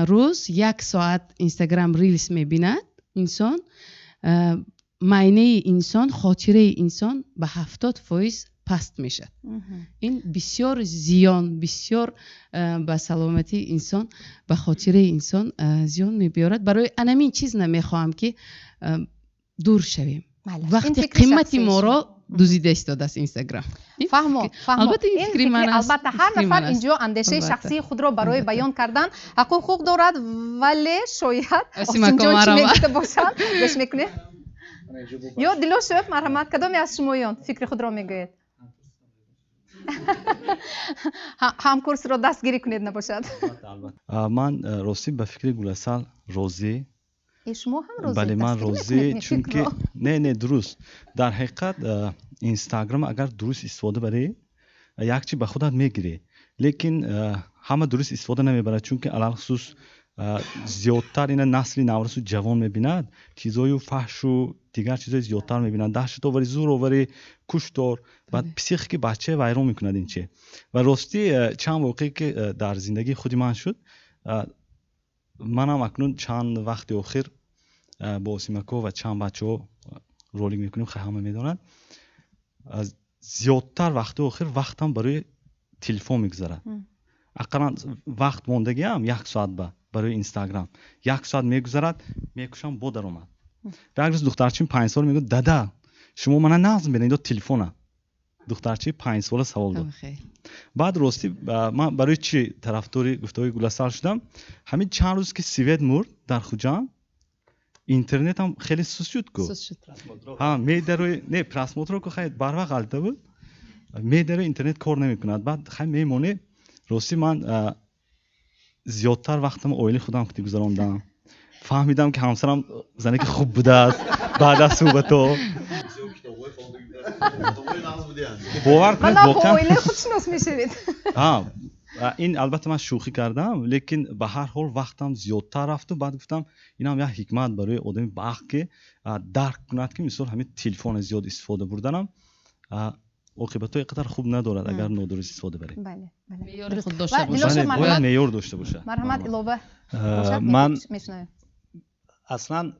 روز 1 ساعت اینستاگرام ریلز میبیند انسان، معنی انسان، خاطره انسان به 70% پست میشه. این بسیار زیان، بسیار به سلامتی انسان، به خاطره انسان زیان میبیارد. برای انا این چیز نمیخوام که دور شویم. وقتی قیمت ما را دوزیده ایستاده است اینستاگرام. فهمو. البته این فکری من است. البته هر نفر اینجا اندیشه شخصی خود را برای بیان کردن حقوق دارد، ولی شاید آسیم جان چی میگفته باشد گوش میکنه یا دلوشوف مرحمت کدامی از شمایان فکر خود را میگوید؟ هم کورس را دستگیری کنید نباشد. من راستی به فکر گلسال روزی شما هم روزی بله من روزی چون که نه درست در حقیقت اینستاگرام اگر درست استفاده بری یک چی به خودت میگیری، لیکن همه درست استفاده نمیبره چون که علل خصوص زیادتر این نسل نورس و جوان میبیند چیزای فحش و دیگر چیزای زیادتر میبیند، دهشت آوری، زور آوری، کشتار، بعد پسیخی بچه ویران میکند این چه. و راستی چند واقعی که در زندگی خودی من شد، منم اکنون چند وقت آخر با سیمکو و چند بچه ها رولینگ میکنیم، خیلی همه میدونند زیادتر وقت آخر وقتم برای تلفن میگذارد. اقلا وقت موندگی هم 1 ساعت برای اینستاگرام 1 ساعت میگذارد، میکشم با در اومد. و اگر دخترچیم 5 سال میگه دادا شما منو نظم بدین دو تلفنه. دخترچی 5 ساله سوال داد. بعد راستی من برای چی طرفدار گفتگوی گلستر شدم؟ همین چند روز که سوئد مرد در خوجان اینترنت هم خیلی سوس شد کو. ها میدروی نه پراس موتور کو خیلی بار وقت غلطه بود. میدروی اینترنت کار نمیکند. بعد خیلی میمونه راستی من زیادتر وقتم اویلی خودم خودی گذراندم. فهمیدم که همسرم زنی که خوب بوده است بعد از صحبت‌ها. باور کنید واقعا اویلی خودشناس میشید. ها این البته من شوخی کردم، لیکن به هر حال وقتم زیادتر رفت و بعد گفتم این هم یک حکمت برای آدم باق که درک کند که مثلا همین تلفن زیاد استفاده بردنم عاقبت‌های قدر خوب ندارد اگر نادرست استفاده بریم. بله معیار خود داشته باشه. باید معیار داشته باشه. مرحمت علاوه من اصلا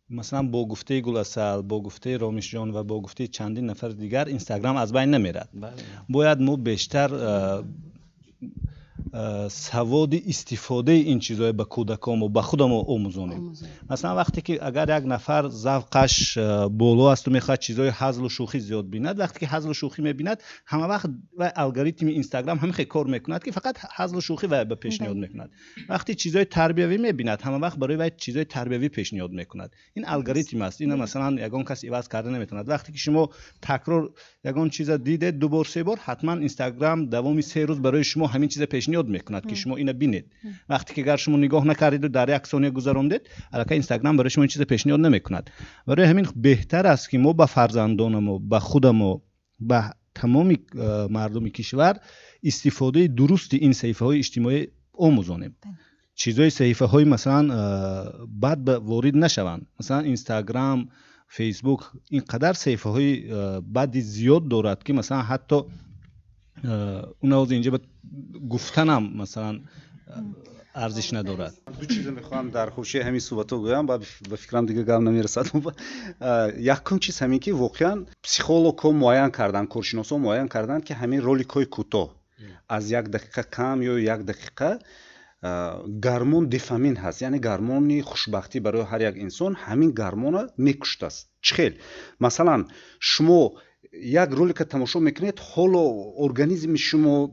مثلا با گفته گلاسل، با گفته رامیش جان و با گفته چندین نفر دیگر اینستاگرام از بین نمیرد. باید ما بیشتر سواد استفاده این چیزهای به کودکام و به خودم آموزونیم. مثلا وقتی که اگر یک نفر ذوقش بالا است و میخواد چیزهای هزل و شوخی زیاد بیند، وقتی که هزل و شوخی میبیند همه وقت و الگوریتم اینستاگرام همین خیلی کار میکند که فقط هزل و شوخی و به پیشنهاد میکند. وقتی چیزهای تربیوی میبیند همه وقت برای وقت چیزهای تربیوی پیشنهاد میکند. این الگوریتم است. این مثلا یگان کس عوض کرده نمیتواند. وقتی که شما تکرار یگان چیز دیده دو بار سه بار، حتما اینستاگرام دوام 3 روز برای شما همین چیز پیشنهاد میکند که شما اینو ببینید. وقتی که اگر شما نگاه نکردید و در یک ثانیه گذراندید، البته اینستاگرام برای شما این چیز پیشنهاد نمیکند. برای همین بهتر است که ما با فرزندانم و با خودم و با تمام مردم کشور استفاده درست این صفحه‌های اجتماعی آموزونیم. چیزای صفحه‌های مثلا بعد وارد نشوند. مثلا اینستاگرام، فیسبوک اینقدر صفحه‌های بعد زیاد دارد که مثلا حتی اون از اینجا به گفتنم مثلا ارزش ندارد. دو چیز میخوام در حوزه همین صحبتو بگم، با فکرم دیگه گام نمیرسد. یکم چیز همین که واقعا پسیخولوگ‌ها معاین کردن، کارشناسا معاین کردن که همین رول‌های کوتاه از 1 دقیقه کم یا 1 دقیقه گرمون دوپامین هست، یعنی گرمونی خوشبختی برای هر یک انسان. همین گرمون میکشته است. چخیل مثلا شما یک رولک تماشا میکنید، حال ارگانیسم شما،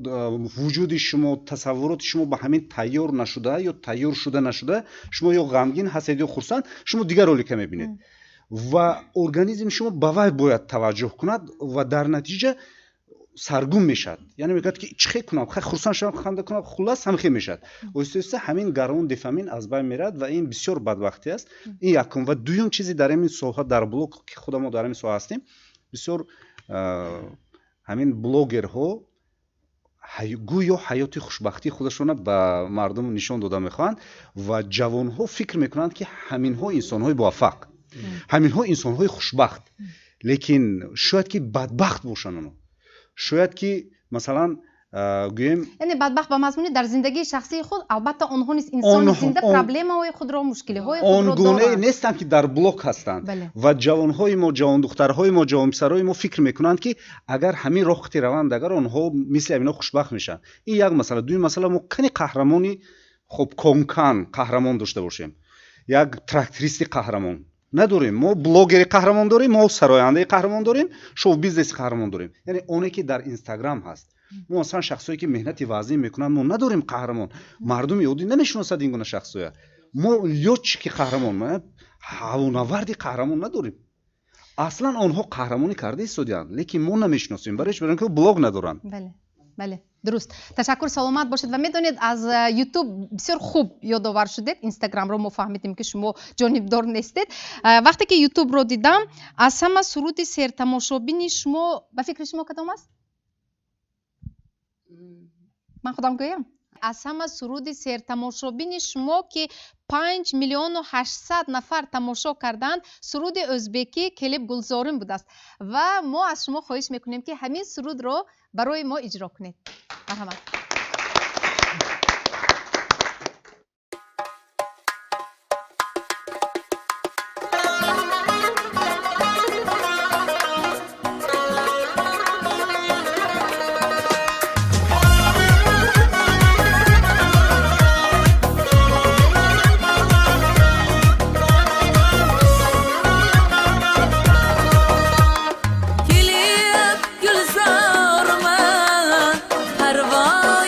وجود شما، تصورات شما به همین تیار نشده یا تیار شده نشده، شما یا غمگین هستید یا خرسند، شما دیگر رولک میبینید و ارگانیسم شما به وای باید توجه کند و در نتیجه سرگون میشد. یعنی میگه که چه کنم، خیلی خرسند شدم، خنده کنم، خلاص همین میشد. و همین گرمون دوپامین از بین میرد و این بسیار بدبختی است. این یکم. و دوم چیزی در این ساحه در بلوگ که خودمون در این ساحه هستیم، بسیار همین بلوگرها گویا حیات خوشبختی خودشون به مردم نشان داده میخوان و جوانها فکر میکنند که همین ها انسان های موفق، همین ها انسان های خوشبخت، لیکن شاید که بدبخت باشن. شاید که مثلا گویم یعنی بدبخت با مضمون در زندگی شخصی خود، البته آنها نیست، انسان زنده پرابلم های خود را، مشکل های خود را دارند. آنگونه نیستند که در بلوک هستند. و جوانهای ما، جوان دخترهای ما، جوان پسرهای ما فکر میکنند که اگر همین راه روند اگر آنها مثل اینا خوشبخت میشن. این یک مسئله. دوم مسئله، ما کنی قهرمانی خب کانکان قهرمان داشته باشیم، یک تراکتوریست قهرمان نداریم. ما بلوگر قهرمان داریم، ما سراینده قهرمان داریم، شو بیزنس قهرمان داریم. یعنی اونی که در اینستاگرام هست. ما اصلا شخصایی که مهنتی واضح میکنن ما نداریم قهرمان. مردم یهودی نمیشناسند این گونه شخصا. ما یوچ که قهرمان، ما هوانوردی قهرمان نداریم. اصلا آنها قهرمانی کرده ایستادن، لیکن ما نمیشناسیم. برای اینکه بلاگ ندارن. بله بله درست. تشکر، سلامت باشید. و میدونید از یوتیوب بسیار خوب یادآور شدید. اینستاگرام رو ما فهمیدیم که شما جانبدار نیستید. وقتی که یوتیوب رو دیدم، از همه سرود سرتماشابین شما به فکر شما کدام است؟ من خودم گویم از همه سرود سرتماشابین شما که 5,800,000 نفر کردند، سرود ازبکی کلیپ گلزارین بود است و ما از شما خواهش میکنیم که همین سرود رو برای ما اجرا کنید. مرحبا. Gülzarıma pervane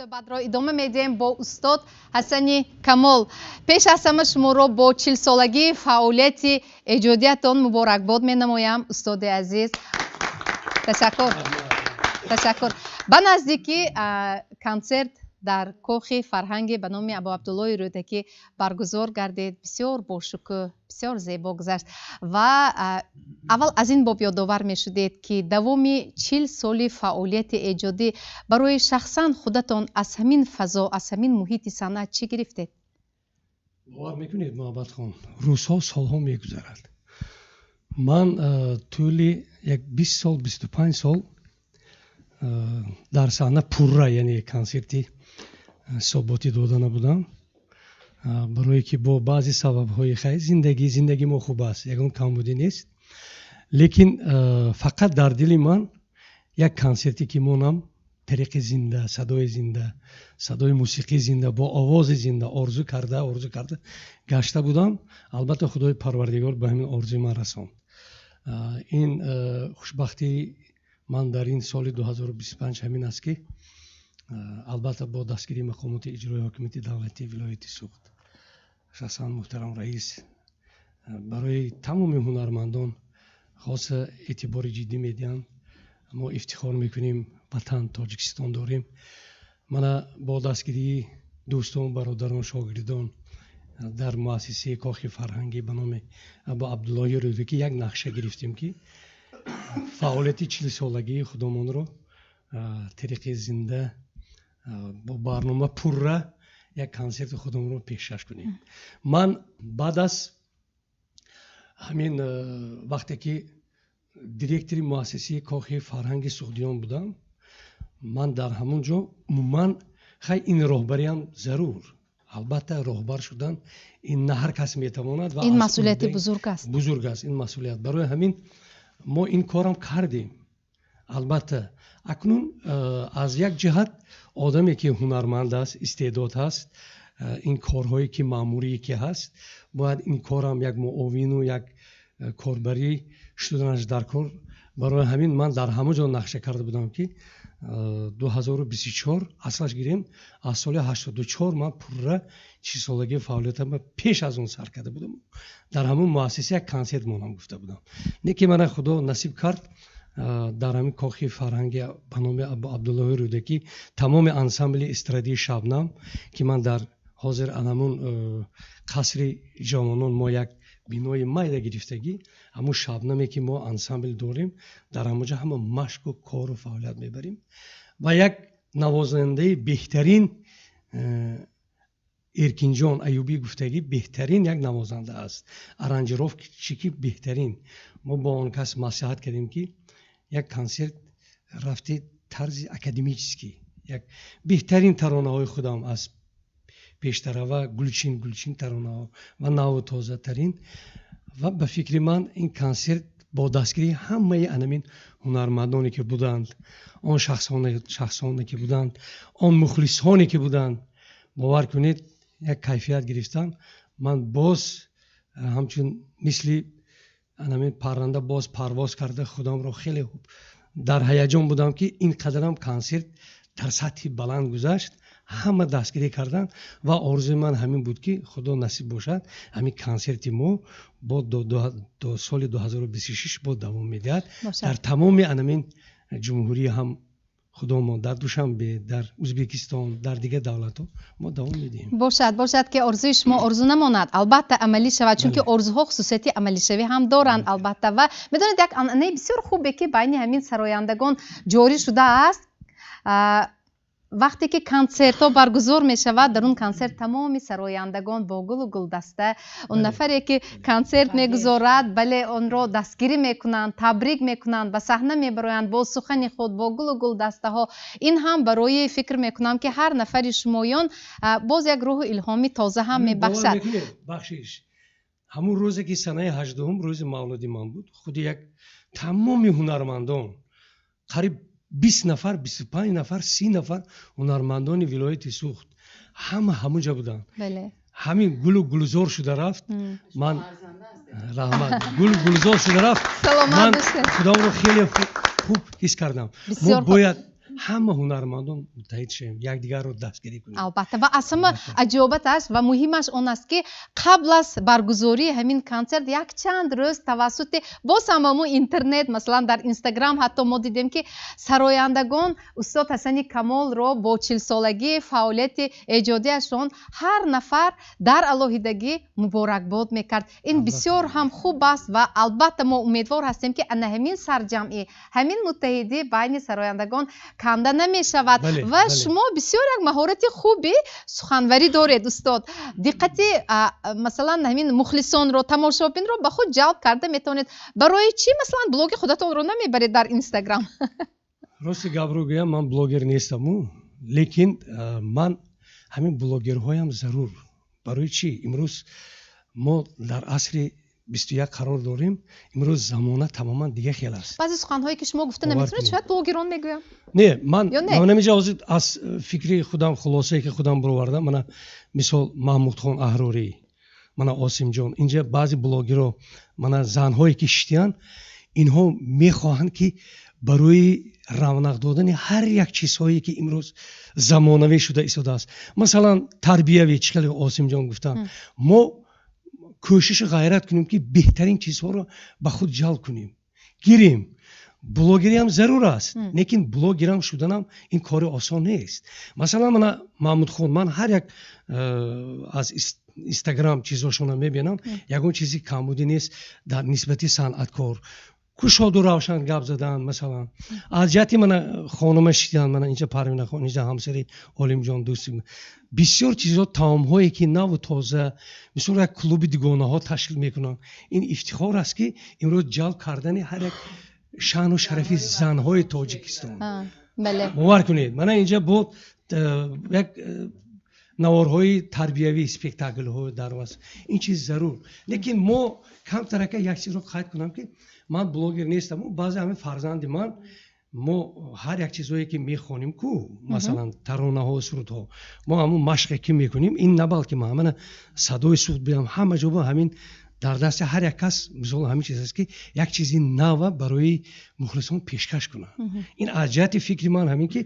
суҳбатро идома медиҳем бо устод ҳасани камол. пеш аз ҳама шуморо бо 40-солагии фаъолияти эҷодиятон муборакбод менамоям устоди азиз. ташаккур. ба наздики консерт дар кохи фарҳанги ба номи Абу Абдуллои Рӯдакӣ баргузор гардид. бисёр бошукӯҳ, бисёр зебо гузашт ва аввал аз ин боб ёдовар мешудед ки давоми 40 соли фаъолияти эҷодӣ барои шахсан худатон аз ҳамин фазо, аз ҳамин муҳити санъат чӣ гирифтед? бовар мекунед муҳаббатхон, рӯзҳо солҳо мегузарад. ман тӯли як 20 сол 25 сол дар саҳна пурра, яъне консерти ҳисоботӣ дода набудам, барое ки бо баъзе сабабҳои хай зиндаги мо хуб аст, ягон камбудӣ нест. лекин фақат дар дили ман як консерте ки монам тариқи зинда, садои мусиқии зинда, бо овози зинда орзу карда гашта будам. албатта худои парвардигор ба ҳамин орзуи ман расонд. ин хушбахтии ман дар ин соли 2025 ҳамин аст ки албатта бо дастгирии мақомоти иҷрои ҳокимияти давлати вилояти Суғд, шахсан муҳтарам раис, барои тамоми ҳунармандон хоса эътибори ҷиддӣ медиҳанд. мо ифтихор мекунем ватан Тоҷикистон дорем. мана бо дастгирии дӯстон, бародарон, шогирдон дар муассисаи кохи фарҳангӣ ба номи Абу Абдуллои Рӯдакӣ як нақша гирифтем ки фаъолияти 40-солагии худомонро тариқи зинда бо барнома пурра як консерти худомонро пешкаш кунем. ман баъд аз ҳамин вақте ки директори муассисаи кохи фарҳанги суғдиён будам, ман дар ҳамон ҷо умуман хай ин роҳбариам зарур, албатта роҳбар шудан ин на ҳар кас метавонад ва ин масъулияти бузург аст. ин масъулият барои ҳамин мо ин корам кардем. албатта акнун аз як ҷиҳат одаме ки ҳунарманд аст, истеъдод ҳаст, ин корҳое ки маъмурие ки ҳаст, бояд ин корам як муовину, як корбарӣ шуданаш дар кор. барои ҳамин ман дар ҳама ҷо нақша карда будам ки 2024 аслаш гирем аз соли 84 ман пурра 40-солаги фаъолиятам пеш аз он сар карда будам. дар ҳамон муассиса як консерт монам гуфта будам. не ки мана худо насиб кард дар ҳамин кохи фарҳанги ба номи Абу Абдуллои Рӯдакӣ тамоми ансамбли эстрадии Шабнам ки ман дар ҳозир анамун қасри ҷавонон мо як бинои майда гирифтагӣ, ҳамун Шабнаме ки мо ансамбл дорем, дар ҳамонҷо ҳама машқу кору фаъолият мебарем ва як навозандаи беҳтарин Эркинҷон Аюбӣ гуфтагӣ беҳтарин як навозанда аст, аранҷировчи ки беҳтарин. мо бо он кас маслиҳат кардем ки як консерт рафти тарзи академический, як беҳтарин таронаҳои худам аз пештарава гулчин таронаҳо ва наву тозатарин. ва ба фикри ман ин консерт бо дастгирии ҳамаи анамин ҳунармандоне ки буданд, он шахсоне ки буданд, он мухлисоне ки буданд, бовар кунед як кайфият гирифтан. ман боз ҳамчун мисли анамин парранда боз парвоз карда худамро хеле дар ҳаяҷон будам ки ин қадарам консерт дар сатҳи баланд гузашт. ҳама дастгирӣ кардан ва орзуи ман ҳамин буд ки худо насиб бошад ҳамин консерти мо бо до соли 2026 бо давом медиҳад дар тамоми анамин ҷумҳурӣ, ҳам худомо дар Душанбе, дар Ӯзбекистон, дар дигар давлатҳо мо давом медиҳем. бошад ки орзуи шумо орзу намонад, албатта амалӣ шавад, чунки орзуҳо хусусияти амалишавӣ ҳам доранд. албатта ва медонед як анъанаи бисёр хубе ки байни ҳамин сарояндагон ҷорӣ шудааст. вақте ки консертҳо баргузор мешавад, дар он консерт тамоми сарояндагон бо гулу гулдаста, он нафаре ки консерт мегузорад, бале онро дастгирӣ мекунанд, табрик мекунанд, ба саҳна мебароянд бо сухани худ, бо гулу гулдастаҳо. ин ҳам барои фикр мекунам ки ҳар нафари шумоён боз як рӯҳу илҳоми тоза ҳам мебахшад. бахшиш ҳамун рӯзе ки санаи 18 рӯзи мавлуди ман буд, худи як тамоми ҳунармандон қариб 20 нафар, 25 нафар, 30 нафар ҳунармандони вилояти Суғд ҳамаҷа буданд. ҳамин гулу гулзор шуда рафт. ман раҳмат гулзор шуда рафт. ман худомро хеле хуб ҳис кардам. мо бояд ҳама ҳунармандон муттаҳид шавем якдигарро дастгирӣ кунем. албатта ва аз ҳама аҷоибаташ ва муҳимаш он аст ки қабл аз баргузории ҳамин консерт якчанд рӯз тавассути боз ҳамаму интернет масалан дар инстаграм ҳатто мо дидем ки сарояндагон устод ҳасани камолро бо 40-солагии фаъолияти эҷодиашон ҳар нафар дар алоҳидагӣ муборакбод мекард. ин бисёр ҳам хуб аст ва албатта мо умедвор ҳастем ки ана ҳамин сарҷамъӣ ҳамин муттаҳидӣ байни сарояндагон канда намешавад. ва шумо бисёр як маҳорати хуби суханварӣ доред устод. диққати масалан ҳамин мухлисонро тамошобинро ба худ ҷалб карда метавонед. барои чӣ масалан блоги худатонро намебаред дар инстаграм? рости гапро гӯям ман блогер нестаму, лекин ман ҳамин блогерҳоям зарур. барои чӣ имрӯз мо дар асри 21 қарор дорем. имрӯз замона тамоман дига хел аст. баъзе суханҳое ки шумо гуфта наметавонед шояд блогерон мегӯям. не ман намеҷа ҳозир аз фикри худам хулосае ки худам баровардам. мана мисол маҳмудхон аҳрорӣ, мана осимҷон, инҷа баъзе блогерҳо, мана занҳое ки шитиянд, инҳо мехоҳанд ки барои равнақ додани ҳар як чизҳое ки имрӯз замонавӣ шуда истодааст, масалан тарбиявӣ, чӣ кали осимҷон гуфтанд, мо кӯшиши ғайрат кунем ки беҳтарин чизҳоро ба худ ҷалб кунем, гирем. блогериам зарур аст, лекин блогерам шуданам ин кори осон нест. масалан мана маҳмудхон, ман ҳар як аз инстаграм чизҳошона мебинам, ягон чизи камбудӣ нест дар нисбати санъаткор. кушоду равшан гап задан, масалан аз ҷиҳати мана хонума шитиан, мана инҷа парвинахон, инҷа ҳамсари олимҷон дӯстим, бисёр чизҳо таомҳое ки наву тоза, мисол як клуби дигонаҳо ташкил мекунанд. ин ифтихор аст ки имрӯз ҷалб кардани ҳар як шаъну шарафи занҳои тоҷикистон. бовар кунед, мана инҷа бо як наворҳои тарбиявӣ, спектаклҳои дарваз, ин чиз зарур. лекин мо камтарака як чизро қайд кунам ки ман блогер нестам. баъзе ҳамин фарзанди ман, мо ҳар як чизое ки мехонем ку, масалан таронаҳо, сурудҳо, мо ҳамун машқе ки мекунем, ин не балки ман мана садои суд биям, ҳама ҷо бо ҳамин дар дасти ҳар як кас мисол ҳамин чиз аст ки як чизи нава барои мухлисон пешкаш кунад. ин аз ҷиҳати фикри ман ҳамин ки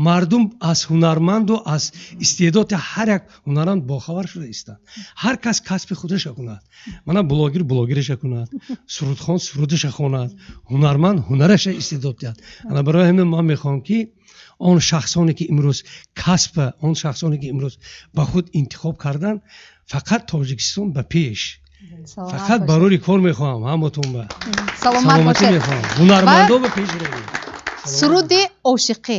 мардум аз ҳунарманду аз истеъдоди ҳар як ҳунарманд бохабар шуда истанд. ҳар кас касби худаша кунад. мана блогер блогераша кунад, сурудхон сурудаша хонад, ҳунарманд ҳунараша истеъдод диҳад. ана барои ҳамин ман мехоҳам ки он шахсоне ки имрӯз касба, он шахсоне ки имрӯз ба худ интихоб карданд, фақат тоҷикистон ба пеш. фақат барори кор мехоҳам, ҳаматон ба саломатӣ мехоҳам, ҳунармандо ба пеш равед. суруди ошиқӣ.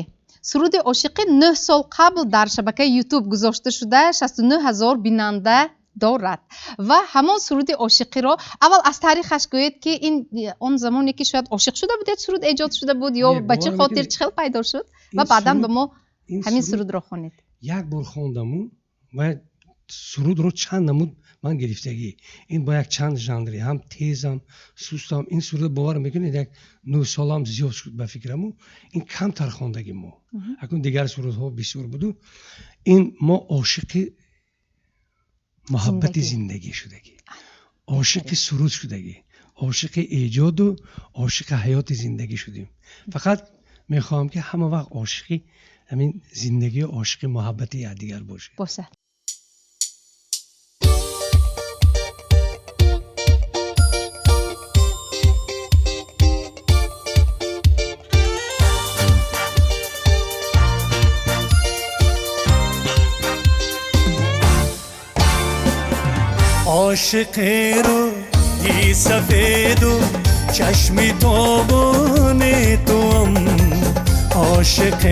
суруди ошиқӣ 9 сол қабл дар шабакаи ютуб гузошта шуда 69 000 бинанда дорад ва ҳамон суруди ошиқиро аввал аз таърихаш гӯед ки ин он замоне ки шояд ошиқ шуда будед суруд эҷод шуда буд ё ба чӣ хотир чӣ хел пайдо шуд ва баъдан ба мо ҳамин сурудро хонед. як бор хондаму ва сурудро чанд намуд ман гирифтагӣ. ин ба як чанд жанре, ҳам тезам, сустам. ин суруд бовар мекунед як 9 солам зиёд шуд ба фикраму. ин камтар хондагӣ мо. акун дигар сурудҳо бисёр буду. ин мо ошиқи муҳаббати зиндагӣ шудагӣ, ошиқи суруд шудагӣ, ошиқи эҷоду ошиқи ҳаёти зиндагӣ шудем. фақат мехоҳам ки ҳама вақт ошиқи ҳамин зиндагӣ, ошиқи муҳаббати якдигар бошед. عاشق رو ی سفید و چشمی تابان توام، عاشق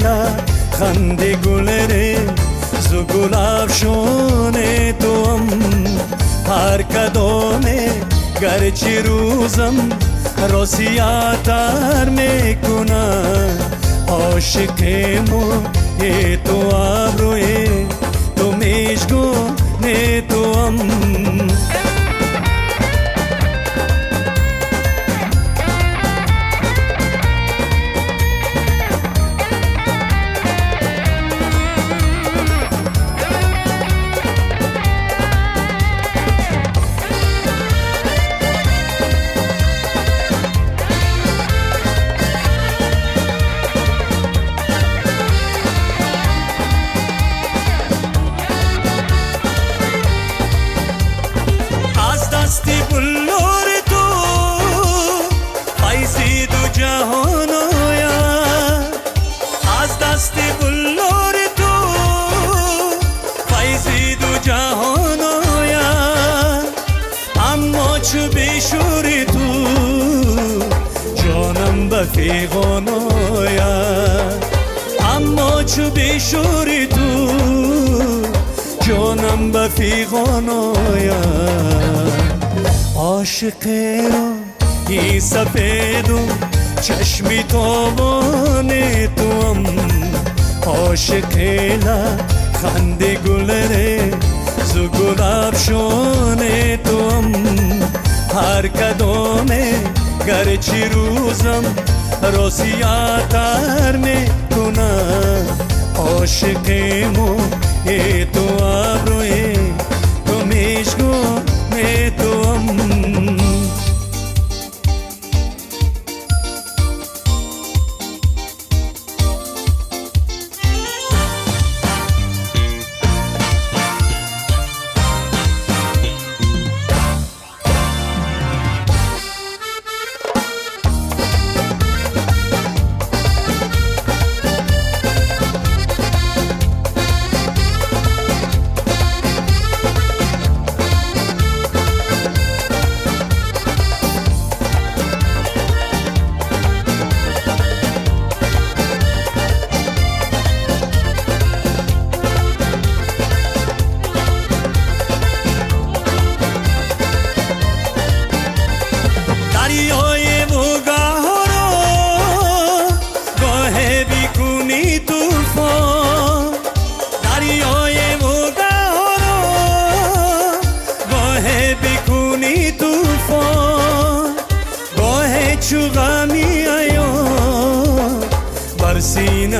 لبخند گل رز و گل افشان توام، هر کدام گرچه روزم راسیاتر میکنن، عاشق موی تو ابروی تو مشگون توام. بیشوری تو جانم به فیغاناید اما چو بیشوری تو جانم به فیغاناید عاشقی را این سفید و چشمی تابان تو هم عاشقی لا خنده گلره زو گل افشان تو هم هر کدامه گرچه روزم راسیاتر میکنم عاشقیمو تو ابروی تو میشگو میتوام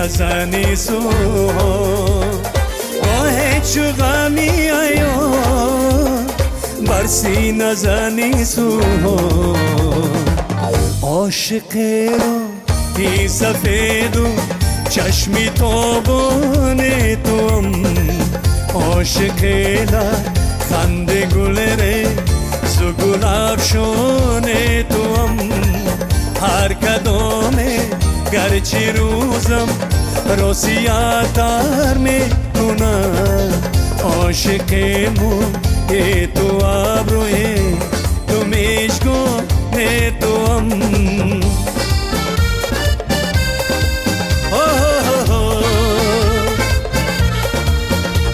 زنی سو آه چو غمی آیا برسی نزنی سو عاشق رو این سفید و چشمی تابان توم عاشق لا خنده گلره زو گل افشان توم هر کدامه گرچه روزم راسیاتر میکنم عاشقیمو تو ابروی تو میشگو میتوام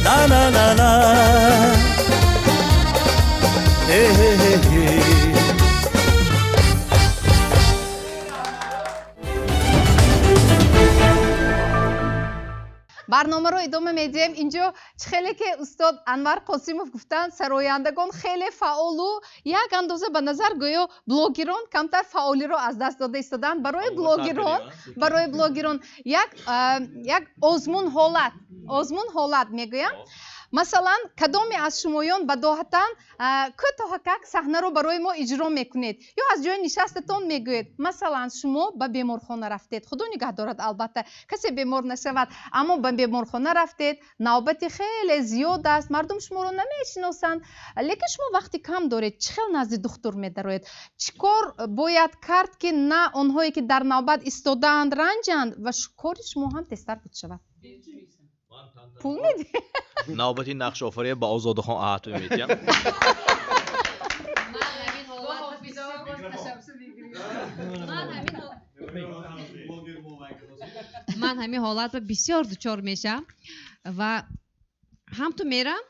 لا لا لا لا برنامه رو ادامه میدیم. اینجا خیلی که استاد انور قاسمов گفتن سرایندگان خیلی فعال و یک اندازه به نظر گویا بلوگران کمتر فعالی رو از دست داده ایستادن. برای بلوگران یک آزمون حالت میگویم. مثلا کدامی از شمایان بداهتاً کوتاهک صحنه رو برای ما اجرا میکنید یا از جای نشستتان میگوید مثلا شما به بیمارخانه رفتید، خدا نگه دارد البته کسی بیمار نشود، اما به بیمارخانه رفتید، نوبت خیلی زیاد است، مردم شما رو نمیشناسند، لیکن شما وقتی کم دارید چه خیلی نزد دکتر میدارید، چیکار باید کرد که نه آنهایی که در نوبت ایستادند رنجند و کار شما هم تستر بود شود؟ پول میدی؟ نوبتی نقش آفری با آزادخان احاطه می‌کنم. من همین حالت بسیار دچار میشم و هم تو میرم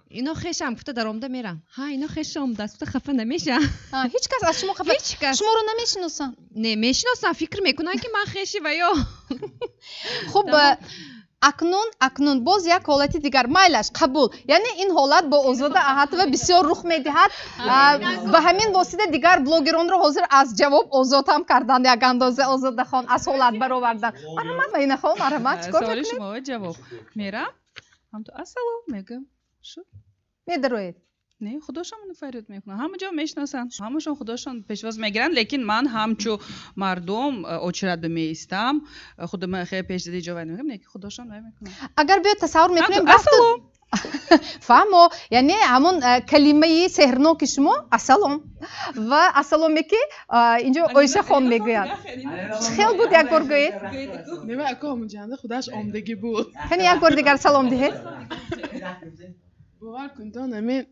اینا خشم گفته در آمده میرم اینا خشم دست خفه نمیشم هیچ کس از شما خفه شما رو نمیشناسن نمیشناسن فکر میکنن که من خشی و یا خب اکنون باز یک حالتی دیگر مایلش قبول، یعنی این حالت با آزاده احاطه و بسیار رخ میدهد و همین واسطه دیگر بلوگران رو حاضر از جواب آزاد هم کردن، یک اندازه آزاده خان از حالت برآوردن. مرحمت بین خان مرحمت چیکار میکنید؟ سوال شما جواب میرم هم تو السلام میگم شو میدروید نه خودشون فریاد میکنن، همونجا میشناسن، همشون خودشون پیشواز میگیرن، لیکن من همچو مردم اوچرد میستم خودم خیلی پیش دیدی جواب نمیگم، نه خودشون نمیکنن. اگر بیاد تصور میکنیم السلام فهمو، یعنی همون کلمه سحرناک شما السلام و السلامی که اینجا آیشه خان میگوید خیلی بود یک بار گوید نه اکو همون جنده خودش آمدگی بود کنی یک بار دیگر سلام دهید باور کن تو نمی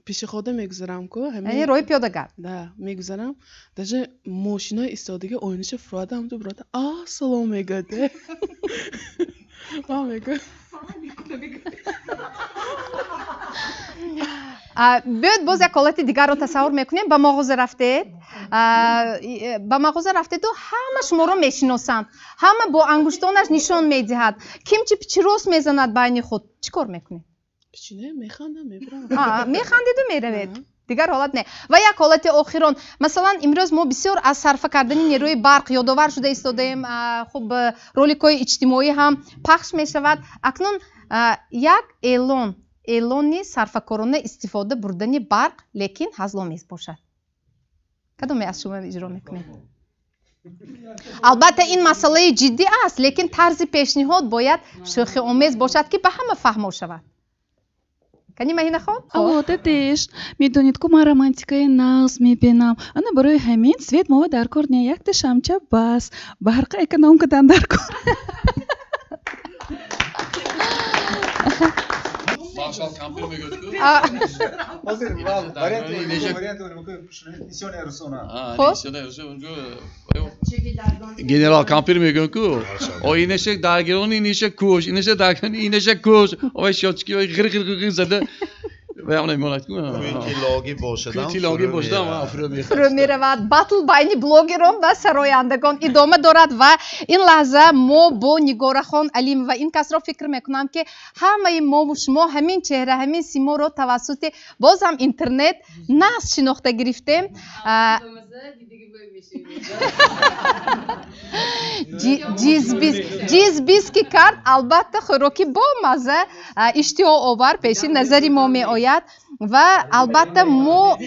پیش خودم میگذارم که یعنی روی پیاده گرد ده میگذارم даже ماشینای ایستادگی آینش فراد هم تو براده سلام میگده میگه بیاید باز یک حالت دیگر رو تصور میکنیم با مغازه رفتید و همه شما رو میشناسند همه با انگشتانش نشان میدهد کیم چی پیچیروس میزند بین خود چی کار میکنید؟ پیچینه میخندم میبرم میخندید و میروید دیگر حالت نه و یک حالت آخران مثلا امروز ما بسیار از صرف کردن نیروی برق یادآور شده ایستادیم خب رولیک‌های اجتماعی هم پخش میشود اکنون یک اعلانی صرفکارانه استفاده بردن برق لیکن هزل‌آمیز باشد کدام از شما اجرا میکنید البته این مسئله جدی است لیکن طرز پیشنهاد باید شوخی آمیز باشد که به همه فهم شود کنی مهینه خان؟ دیش میدونید که من رومانتیکای نغز میبینم انا برای همین свет мова дар кор не якта шамча бас барqa экономикадан дар кор Marshall kampir mi götürdü? Hazır variant misyoner sonra. Misyoner General kampir mi götürdü? O ineşek dergironi ineşek kuş, ineşek dergironi ineşek kuş. O şotçki gır zade. و همون ایمانت کنم کویتیلاگی باشدم فرو میرود باتل بین بلوگران و سرایندگان ادامه دارد و این لحظه ما با نگاره خان علیم و این کس را فکر میکنم که همه ما و شما همین چهره همین سیما را توسط باز هم اینترنت نسل شناخته گرفتیم جیز که کرد البته خوراکی با مزه اشتها آور پیش نظری ما می آید و البته ما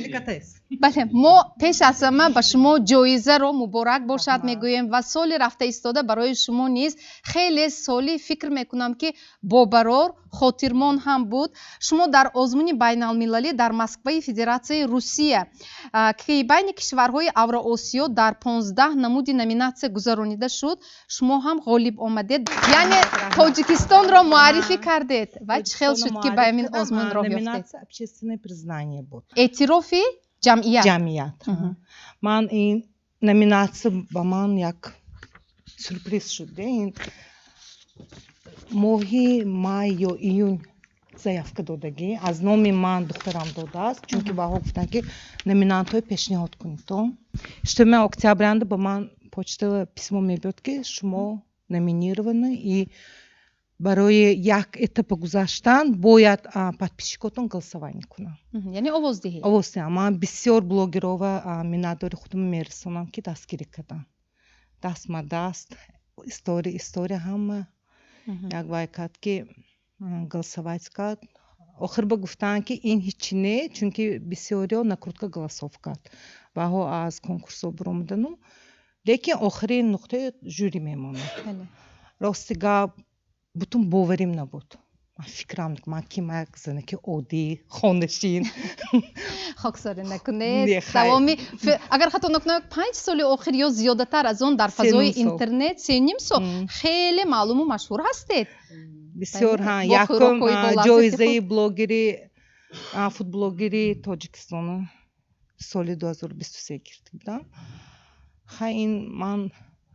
پیش از همه به شما جایزه رو مبارک باشد میگوییم و سال رفته ایستاده برای شما نیز خیلی سالی فکر میکنم که باقرار خاطرمان هم بود شما در آزمون بین المللی در مسکو فدراسیون روسیه که بین کشورهای اوراسیا در 15 نمود نومیناسیون گذرانیده شد شما هم غالب آمدید یعنی تاجیکستان را معرفی کردید و چه خیلی شد که به این آزمون راه یافتید اعترافی جمعیت من این номинация با من یک سورپرایز شده این ماهی مای یا ایون заявка додагӣ аз номи ман духтарам додааст чунки ба ҳо гуфтанд ки номинантҳои пешниҳод кунед то 7 октябрянда ба ман почта письмо мебиёд ки шумо номинированы и барои як этапа гузаштан бояд подписчикотон голосование кунанд яъне овоз диҳед овоз диҳам ман бисёр блогерҳо ва миннатдори худам мерасонам ки дастгирӣ карданд дастма даст история ҳама як вай кард ки голосовать кард охир ба гуфтанд ки ин ҳичи не чунки бисёриҳо накрутка голосов кард ва ҳо аз конкурсҳо биромадану лекин охирин нуқтаи жюри мемонад рости гап бутун боварим набуд ман фикрам ман ким як занаки оддӣ хонашин хоксорӣ накунед давоми агар хато накунам 5 соли охир ё зиёдатар аз он дар фазои интернет 3 сол хеле маълуму машҳур ҳастед бисёр якум ҷоизаи блогери фудблогери тоҷикистона соли 2023 гирифта будам ин ман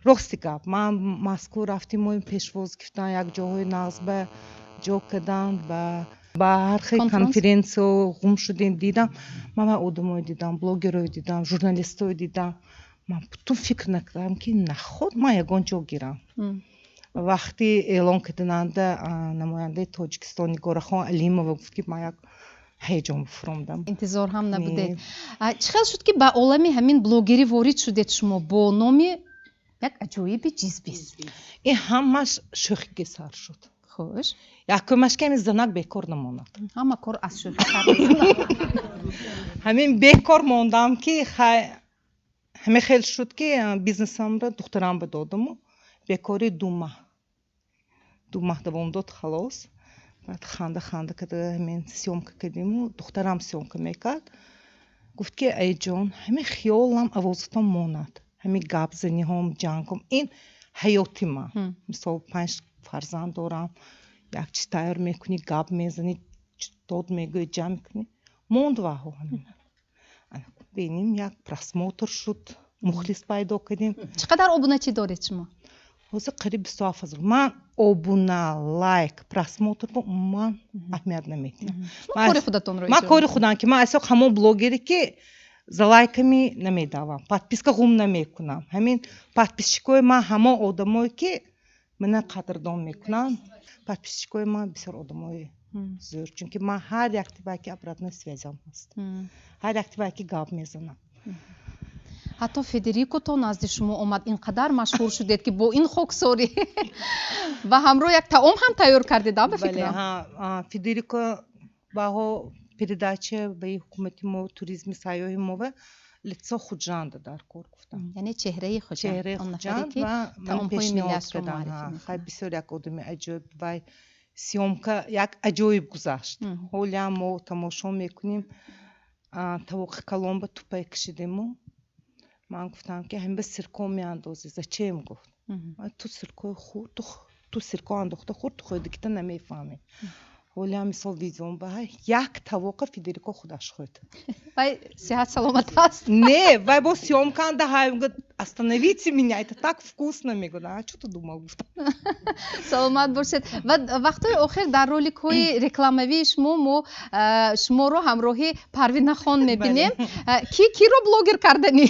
рости гап ман москва рафтим моим пешвоз гирифтан як ҷоҳои нағз ба ҷо карданд ба ҳар хел конференсиё ғум шудем дидам ман одамое дидам блогерое дидам журналистое дидам ман бутун фикр накардам ки наход ман ягон ҷо гирам вақти эълон кардананда намояндаи тоҷикистон нигорахон алимова гуфт ки ман як ҳаяҷон фуромдам интизор ҳам набудед чӣ хел шуд ки ба олами ҳамин блогерӣ ворид шудед шумо бо номи як аҷоиби ҷизбис ин ҳамаш шӯхиги сар шуд хуш якумаш ки ҳамин занак бекор намонад ҳама кор аз шӯхӣ ҳамин бекор мондам ки ҳамин хел шуд ки бизнесамро духтарамро додаму бекори 2 маҳ давом дод халос баъд ханда карда ҳамин сёмка кардиму духтарам сёмка мекард гуфт ки айҷон ҳамин хиёлам авозатон монад ҳамин гапзаниҳом ҷангҳом ин ҳаёти ман мисол 5 фарзанд дорам як чиз тайёр мекунӣ гап мезанӣ дод мегӯӣ ҷамъ мекунӣ монд ваҳо бинем як просмотр шуд мухлис пайдо кардем. чиқадар обуначӣ доред шумо? ҳозир қариб 27 000. ман обуна лайк просмотр умуман аҳамият намедиҳам. ман кори худам ки ман асо ҳамон блогере ки за лайками намедавам, подписка ғум намекунам. ҳамин подписчикои ман ҳамон одамое ки мана қадрдон мекунанд. подписчикои ман бисёр одамои зур, чунки ман ҳар як тибаки обратной связям ҳаст. ҳар як тибаки гап мезанам. ҳатто Федерико то назди шумо омад, инқадар машҳур шудед ки бо ин хоксорӣ ва ҳамроҳ як таом ҳам тайёр кардед, ба фикрам? Федерико баҳо передача ба ҳукумати мо туризми сайёҳи мо ва лицо худжанд дар кор гуфтам. яъне чеҳраи худжанд ва ман пешниҳод кардам. хай бисёр як одами аҷоиб вай сёмка як аҷоиб гузашт. ҳолиам мо тамошо мекунем, тавоқи калон ба тупай кашидему. ман гуфтам ки ҳамин ба сирко меандозӣ. зачем гуфт? ту сиркои хурд ту сирко андохта хурд ту ходи кита намефаҳмӣ. ҳолиам мисол видеом ба як тавоқа Федерико худаш хӯрд. вай сиҳат саломат аст? не, вай бо сёмканда ҳай остановите меня, это так вкусно мегӯяд. Чӯ ту думал? гуфтам. саломат бошед. ва вақтҳои охир дар роликҳои рекламавии шумо мо шуморо ҳамроҳи Парвинахон мебинем. киро блогер карданӣ?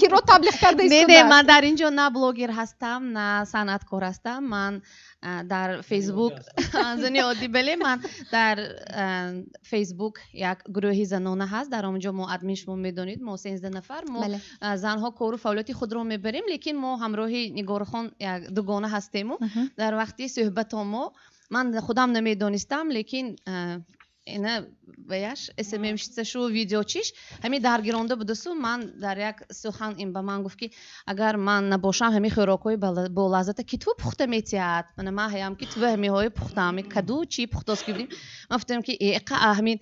киро таблиғ карда истода? ман дар инҷо на блогер ҳастам, на санъаткор ҳастам. ман дар фейсбук зани оддӣ бале ман дар фейсбук як гурӯҳи занона ҳаст. дар онҷо мо админ шумо медонед, мо 13 нафар мо занҳо кору фаъолияти худро мебарем, лекин мо ҳамроҳи Нигорхон як дугона ҳастему. дар вақти суҳбатомо ман худам намедонистам, лекин ина ваяш сммшицашу видеочиш ҳами даргиронда будасу ман дар як сухан ин ба ман гуфт ки агар ман набошам ҳами хӯрокҳои бо лаззата ки ту пухта метиҳад, ман ҳаям ки ту ҳамиҳои пухтаам каду чӣ пухтост ки будем. ман гуфтам ки эқа ҳамин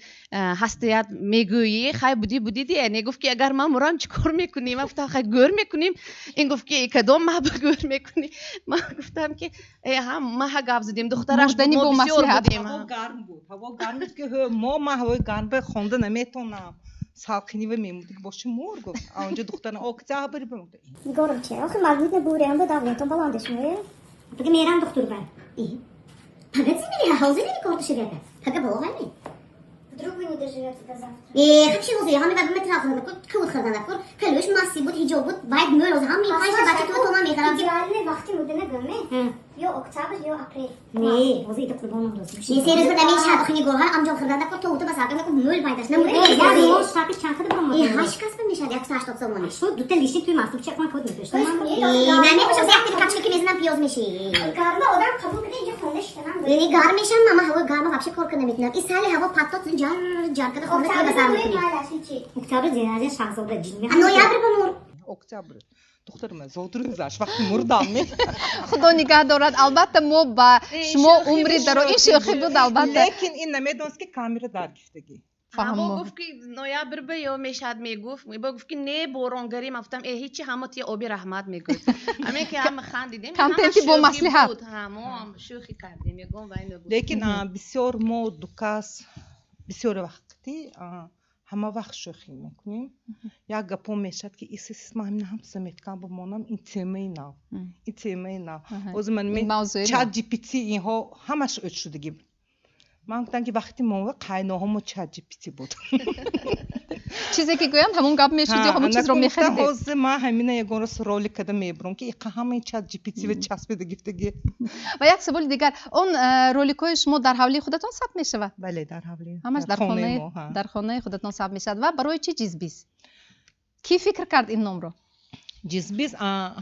ҳастият мегӯӣ хай будӣ дия. Не гуфт ки агар ман мурам чӣ кор мекунӣ? ман гуфтам хай гӯр мекунем. ин гуфт ки кадом маҳба гӯр мекунӣ? ман гуфтам ки маҳа гап задем духтараш мо бисёр будем. ҳаво гарм буд ки мо ман ҳавои гарм хонда наметонам. салқинива мемуди ки боши мор гуфт. онҷо духтарам октябр бемуд. Нигорам чӣ? охир мазмуд набурем ба давлетон баландишмое. Пага мерам духтур бай. Пага ти мери ҳаҳозир неми кортиши гапа. Пага болғайми? Вдруг вы не доживете до завтра? Хачи ҳозир ҳами ба метрав хазанда кур, кавуд хазанда кур, калӯш маси буд, ҳиҷоб буд, байд мӯр оз ҳами панҷ та бача то ман мехарам. Идеалне вақти муддана гаме? ё октябр ё апрел. Не, ҳозир ида қурбонам роз. Не сериз буд ами шадохи нигоҳа амҷон хазанда кур, то ута ба сарканда кур мӯл байдаш. Намуд. Я штати чанд хада бам. ҳашт кас мешад 180 сомонаш. Шуд дута лишти туи мактуб чек ман код мепештам. Не мепешам як капчики ки мезанам пиёз меши. Гарма одам қабул киде инҷа хонда шиканам. Не гарм мешам, мама ҳаво гарма вообще кор кар наметинам. ин сали ҳаво паттот ҷар када хонда ки ба сар мекунем. октябр ҷиназе шаҳзода ҷин. ноябр ба мур. октябр. духтарам зодур гузашт вақти мурдам ме. худо нигаҳ дорад. албатта мо ба шумо умри даро ин шӯхӣ буд албатта. лекин ин намедонст ки камера дар гифтагӣ. ҳамо гуфт ки ноябр ба ё мешад мегуфт. ба гуфт ки не боронгарӣ. ман гуфтам ҳичи ҳамо ти оби раҳмат мегӯфт. ҳамин ки ҳама хандидем. контенти бо маслиҳат. ҳамо шӯхӣ кардем ягон вай мегуфт. лекин бисёр мо дукас бисёр вақти ҳама вақт шӯхӣ мекунем. як гапо мешад ки ман ҳамин ҳам заметкан бимонам ин темаи нав. ин темаи нав. озир ман чат GPT инҳо ҳамаш өч шудагӣ буд. ман гуфтам ки вақти мо қайноҳамо чат GPT буд. чизе ки гӯянд ҳамон гап мешуд ё ҳамон чизро мехаридед? ҳозир ман ҳамина ягон рост ролик када мебурам ки иқа ҳамаи чат GPT ва часпида гифтагӣ. ва як саволи дигар, он роликҳои шумо дар ҳавлии худатон сабт мешавад? бале дар ҳавлии. ҳамаш дар хонаи худатон сабт мешавад. ва барои чӣ ҷизбиз? ки фикр кард ин номро? ҷизбиз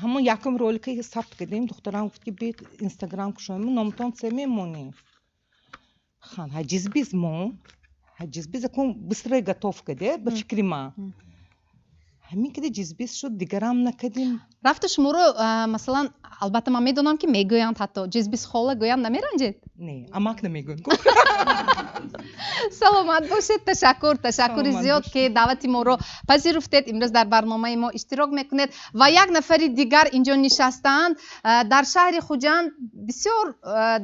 ҳамон якум ролике сабт кардем. духтарам гуфт ки бед инстаграм кушоем номтон се мемонем. хан ҳаҷизбиз мо ҳаҷизбиз якум быстро готов каде ба фикри ман. ҳамин каде ҷизбиз шуд дигарам накадем. рафта шуморо масалан албатта ман медонам ки мегӯянд ҳатто ҷизбиз хола гӯям намеранҷед? نه اماک نمیگن саломат бошед. ташаккури зиёд ки даъвати моро пазируфтед, имрӯз дар барномаи мо иштирок мекунед ва як нафари дигар инҷо нишастаанд. дар шаҳри хуҷанд бисёр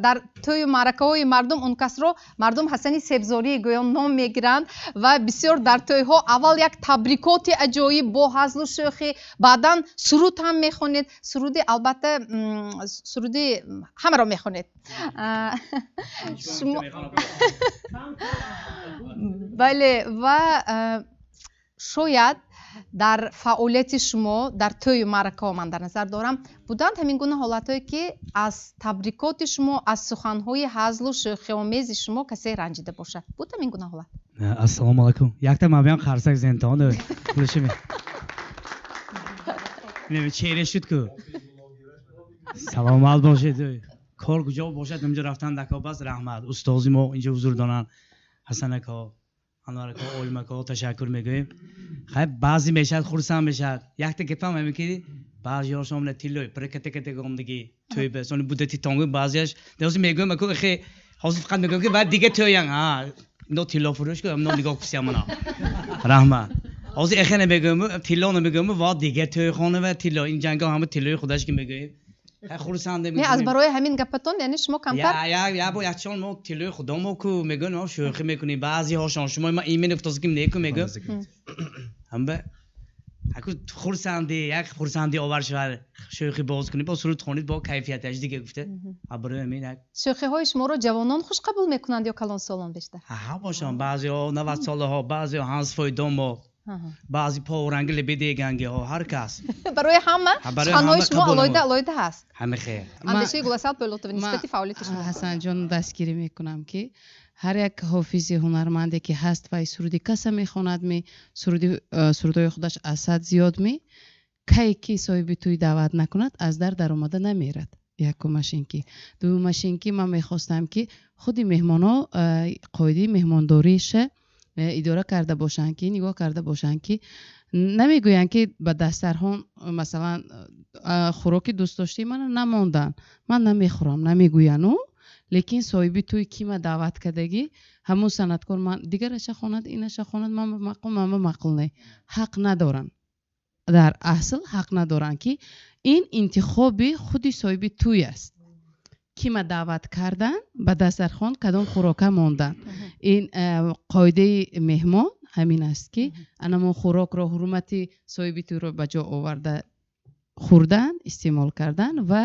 дар тӯю маъракаҳои мардум он касро мардум ҳасани себзории гӯё ном мегиранд ва бисёр дар тӯйҳо аввал як табрикоти аҷоиб бо ҳазлу шӯхӣ, баъдан суруд ҳам мехонед. суруди албатта суруди ҳамаро мехонед. бале ва шояд дар фаъолияти шумо дар тӯю маъракаҳо ман дар назар дорам буданд ҳамин гуна ҳолатҳое ки аз табрикоти шумо, аз суханҳои ҳазлу шӯхиомези шумо касе ранҷида бошад? буд ҳамин гуна ҳолат? ассалому алайкум. Якта ман биям қарсак зентон пулишими чере шуд ку саломат бошед. кор куҷо бошад инҷо рафтан дако бас раҳмат. устози мо инҷо ҳузур доранд, ҳасанако, анварако, олимако ташаккур мегӯем. хай баъзе мешад хурсанд мешад. якта гапам ҳамин ки баъзеҳо шомна тиллои прекатекате гомдагӣ тӯй бесони будати тонгу баъзеаш дазу мегӯем аку хе ҳозир фақат мегӯем ки баъд дига тӯян ино тилло фурӯш ку ино нигоҳ кусям мана раҳмат. ҳозир эхе намегӯем тилло намегӯем ва дига тӯйхона ва тилло ин ҷангҳо ҳама тиллои худаш ки мегӯем. не аз барои ҳамин гапатон яъне шумо камтар бо якчон мо тиллои худомо ку мегӯем мо шӯхӣ мекунем баъзеҳошон шумо имени футозиким неку мегӯем ҳамба аку хурсанди як хурсанди овар шавад шӯхӣ боз кунем бо суруд хонид бо кайфияташ дига гуфта барои ҳамин шӯхиҳои шуморо ҷавонон хуш қабул мекунанд ё калонсолон бештар? ҳа бошанд баъзеҳо 90 солаҳо, баъзеҳо ҳанзфои домод, баъзи поранги лебедегангаҳо ҳар кас барои ҳама суханҳои шумо алоҳида ҳаст. ҳама хейр. андешаи гуласал пӯлотова нисбати фаъолияти шумо? ҳасанҷон дастгирӣ мекунам ки ҳар як ҳофизи ҳунарманде ки ҳаст вай суруди каса мехонад ми сурудҳои худаш асад зиёд ми кае ки соҳиби тӯй даъват накунад аз дар даромада намерад. якумашин ки дуввумашин ки ман мехостам ки худи меҳмонҳо қоидаи меҳмондориша идора карда бошанд ки нигоҳ карда бошанд ки намегӯянд ки ба дастархон масалан хӯроки дӯстдоштаи мана намондан ман намехӯрам намегӯяну лекин соҳиби тӯй кима даъват кардагӣ ҳамун санъаткор ман дигараша хонад инаша хонад ман мақул ман мақул не ҳақ надоранд. дар асл ҳақ надоранд ки ин интихоби худи соҳиби тӯй аст. кима даъват кардан ба дастархон кадом хӯрока мондан. ин қоидаи меҳмон ҳамин аст ки анамо хӯрокро ҳурмати соҳиби тӯйро ба ҷо оварда хӯрдан истеъмол кардан ва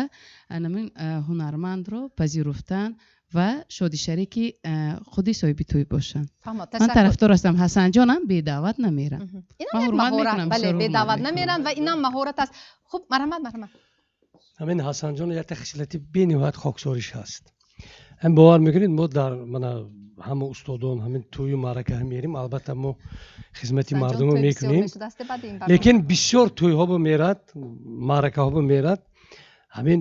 анамин ҳунармандро пазируфтан ва шодишарики худи соҳиби тӯй бошанд. ман тарафдор ҳастам ҳасанҷонам бедаъват намеранд. ман ҳурмат мекунам. бале бедаъват намеранд ва инам маҳорат аст. хуб марҳамат. ҳамин ҳасанҷон якта хислати бениҳоят хоксориш ҳаст. ҳам бовар мекунед мо дар мана ҳама устодон ҳамин тӯю маърака мерим, албатта мо хизмати мардумро мекунем, лекин бисёр тӯйҳо бимерад, маъракаҳо бимерад, ҳамин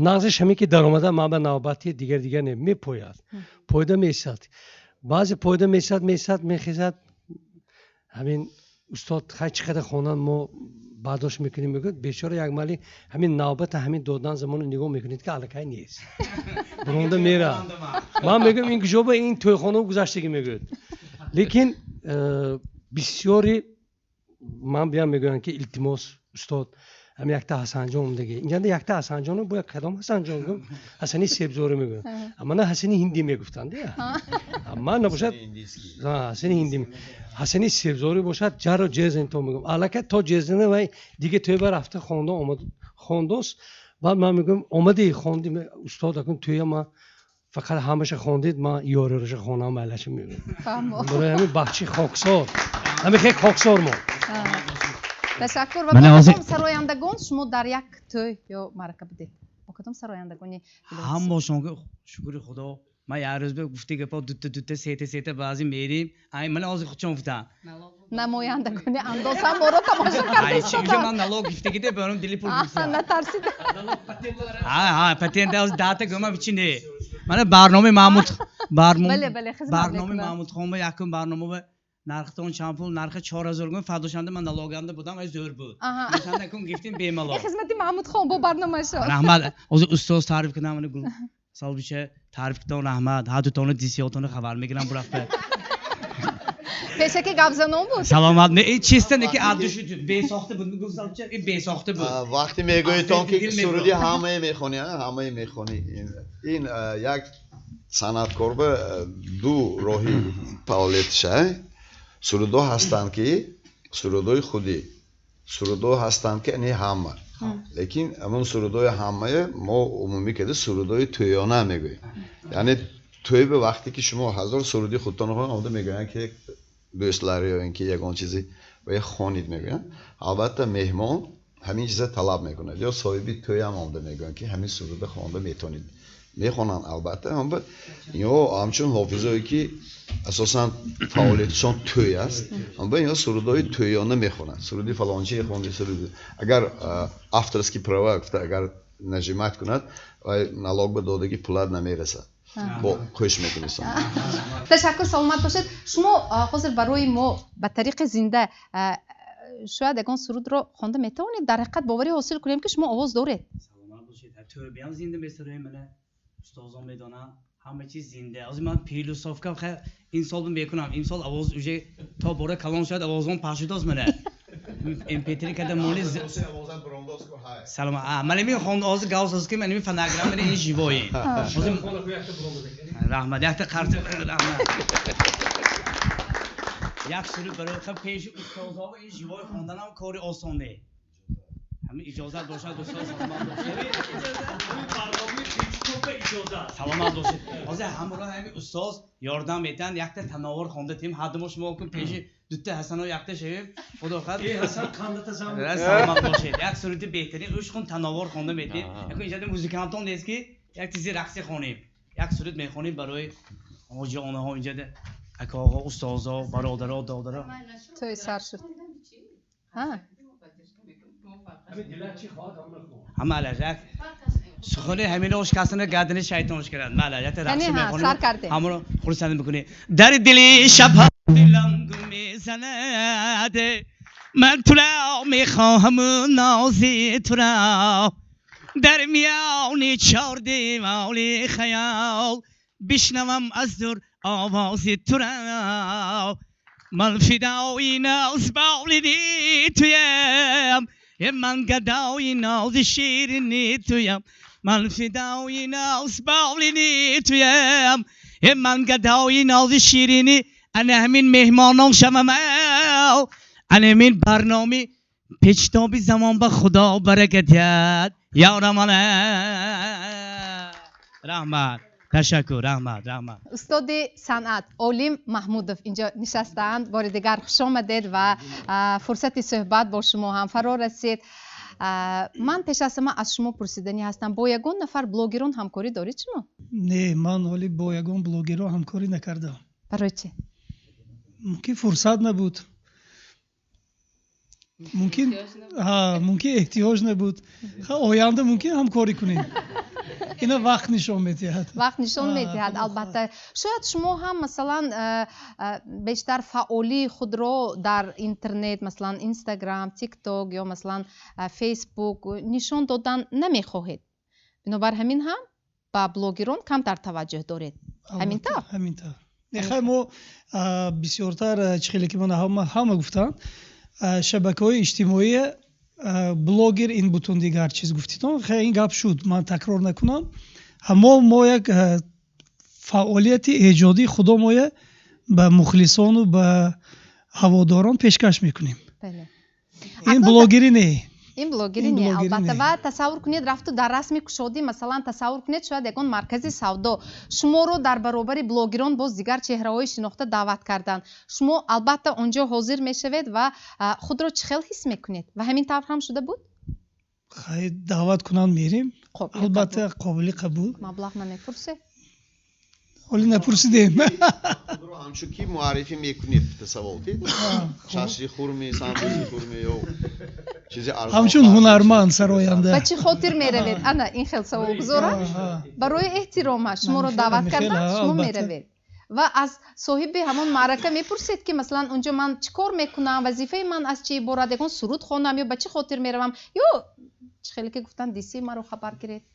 нағзиш ҳамин ки даромада ма ба навбати дигар не мепояд, пойда месад, баъзе пойда месад мехезад, ҳамин устод хай чӣ қадар хонанд мо бардошт мекунем мегӯяд бечора як маҳали ҳамин навбата ҳамин додан замоно нигоҳ мекунед ки аллакай нест буронда мерад. ман мегӯям ин куҷо ба ин тӯйхона гузаштагӣ мегӯяд. лекин бисёри ман биям мегӯям ки илтимос устод ҳам якта ҳасанҷон омдагӣ инҷанда якта ҳасанҷоно бо кадом ҳасанҷон гум ҳасани себзори мегӯям амана ҳасани ҳиндӣ мегуфтанд ман набошад ҳасани ҳиндӣ ҳасани себзори бошад ҷарро ҷезен то мегӯям аллакай то ҷезана вай дига тӯй ба рафта хондон хондост. баъд ман мегӯям омади хонди устод акун тӯя ма фақат ҳамаша хондед ман ёрираша хонам майлаша мегӯям барои ҳамин бахчи хоксор ҳамин хеле хоксор мо. ташаккур. ва ба кадом сарояндагон шумо дар як тӯй ё маърака будед? бо кадом сарояндагони ҳамошон шукри худо ман як рӯз гуфти гапо дута сета баъзе мерим мана ҳозир худчон гуфтам намояндагони андоза моро тамошо карда ман налог гифтагиде баром дили пул гуфтам натарсида патента дата гума бичине мана барномаи маҳмудхон ба якум барнома нархтон чампул нархи 4000 гум фадошанда ман налоганда будам аз зӯр буд мешанда кун гифтим бемалол хизмати маҳмудхон бо барномашо раҳмат ҳозир устоз таъриф кунам سال پیش تعریف کردن رحمت ها دوتانه دیسیاتانه خبر میگیرم برافت پیشکی گابزنون بود سلامت نه چیسته نه که عادش به ساخته بود میگفتم چه این به ساخته بود وقتی میگویتون که سرودی همه میخونی همه میخونی این یک صنعتکار به دو راهی فعالیتشه سرودو هستند که سرودوی خودی سرودو هستند که نه همه لیکن همون سرودوی همه ما عمومی که سرودوی تویانه میگوییم یعنی توی به وقتی که شما هزار سرودی خودتان رو آمده میگوین که دوستلاری یا اینکه یگان چیزی باید خوانید میگوین البته مهمان همین چیزا طلب میکنه یا صاحبی توی هم آمده میگوین که همین سرود خوانده میتونید میخونن البته هم یا همچون حافظایی که اساسا فعالیتشون توی است هم یا سرودای تویانه میخونن سرودی فلانچی خوانده سرودی اگر افترسکی پروا گفته اگر نجیمت کند و نلاگ به دادگی پولاد نمیرسه با خوش میکنید تشکر سلامت باشید شما حاضر برای ما به طریق زنده شاید اگه سرود رو خوانده میتونید در حقیقت باوری حاصل کنیم که شما آواز دارید سلامت باشید تو بیان زنده میسرای منه استادان میدونم همه چیز زنده از من پیلوسوف کم خیر این سال میکنم این سال آواز اوجه تا باره کلان شاید آوازم پخشید از منه ام پی 3 کده مونی سلام من می خوند آواز گاوس است که من می فناگرام من این جیوایی رحمت یک قرض رحمت یک سرود برای خب پیش استادها و این جیوای خواندن هم کاری آسانه همین اجازه باشد دوستان سلامت باشید سلامت باشید از همراه همین استاد یاردم میدن یک تا تناور خونده تیم حدمو شما کن پیش دوتا حسن و یک تا شویم خدا خیر حسن خونده سلامت باشید یک سرود بهترین روش خون تناور خونده میدیم یک اینجا موزیکانتون نیست که یک چیزی رقصی خونیم یک سرود میخونیم برای آجی آنها اینجا اکاها استادها برادرها دادرها توی سر شد ها همه علجک سخنی همین روش کسانه گردن شیطانش کردن مالایت رقص میخونه همون خرسند میکنه در دل شب دلم گم میزنه من تو را میخواهم نازی تو را در میان چار دیوار خیال بشنوم از دور آواز تو را من فدای ناز باولی تویم من گدای ناز شیرینی تویم من فدای ناز باولی تویم من گدای ناز شیرینی انا همین مهمانان شمم انا همین برنامه پیچتابی زمان به خدا برکتیت یا رحمان رحمت تشکر رحمت استاد صنعت علیم محمودوف اینجا نشستند بار دیگر خوش آمدید و فرصت صحبت با شما هم فرا رسید من پیش از همه از شما پرسیدنی هستم با یگان نفر بلوگران همکاری دارید شما؟ نه من ولی با یگان بلوگران همکاری نکردم برای چی؟ ممکن فرصت نبود ممکن احتیاج نبود آینده ممکن همکاری کنیم اینا وقت نشون میدهد البته شاید شما هم مثلا بیشتر فعالی خود رو در اینترنت مثلا اینستاگرام تیک توک یا مثلا فیسبوک نشون دادن نمیخواهید بنابر همین هم با بلوگران کمتر توجه دارید همینطور نخیر ما بسیارتر چخیلی که من همه گفتن شبکه‌های اجتماعی بلوگر این بوتون دیگر چیز گفتید خیلی این گپ شد من تکرار نکنم ما یک فعالیت ایجادی خدا ما به مخلصان و به هواداران پیشکش میکنیم این بلوگری نه این بلوگری نه البته و تصور کنید رفت در رسم کشادی مثلا تصور کنید شاید یکان مرکزی سودا شما رو در برابر بلوگران باز دیگر چهره‌های شناخته دعوت کردن شما البته اونجا حاضر میشوید و خود رو چخیل حس میکنید و همین طور هم شده بود خیلی دعوت کنن میریم البته قابل قبول مبلغ نمیپرسه ولی نپرسیدیم همچون کی معرفی میکنید تصور کنید چاشی خورمی ساندویچ خورمی یا چیزی ارزان همچون هنرمند سراینده بچه خاطر میروید انا این خیلی سوال گذاره برای احترام شما رو دعوت کردن شما میروید و از صاحب همون معرکه میپرسید که مثلا اونجا من چیکار میکنم وظیفه من از چی عبارت یکون سرود خوانم یا بچه خاطر میروم یا خیلی که گفتن دیسی ما رو خبر گرفت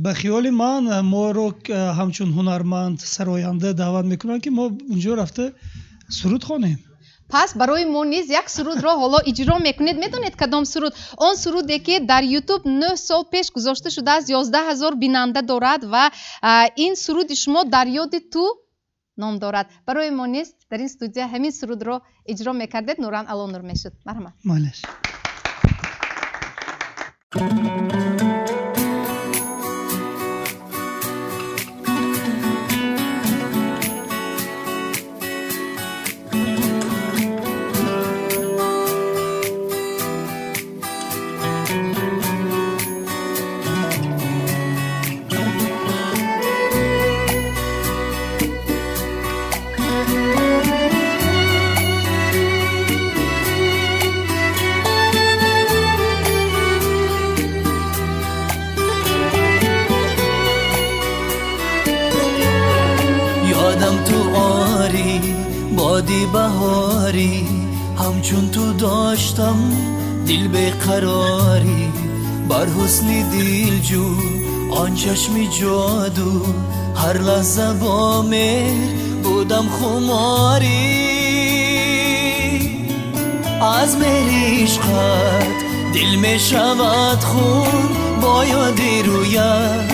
به خیال من ما رو همچون هنرمند سراینده دعوت میکنن که ما اونجا رفته سرود خوانیم. پس برای ما نیز یک سرود را حالا اجرا میکنید. میدونید کدام سرود؟ آن سرودی که در یوتیوب 9 سال پیش گذاشته شده از 11,000 بیننده دارد و این سرود شما در یاد تو نام دارد. برای ما نیز در این استودیو همین سرود را اجرا میکردید. نوران الان نور میشد. مرحمت. مالش. بادی بهاری همچون تو داشتم دل بیقراری بر حسن دلجو آن چشم جادو هر لحظه با مهر بودم خماری از مهر عشقت دل می شود خون با یاد رویت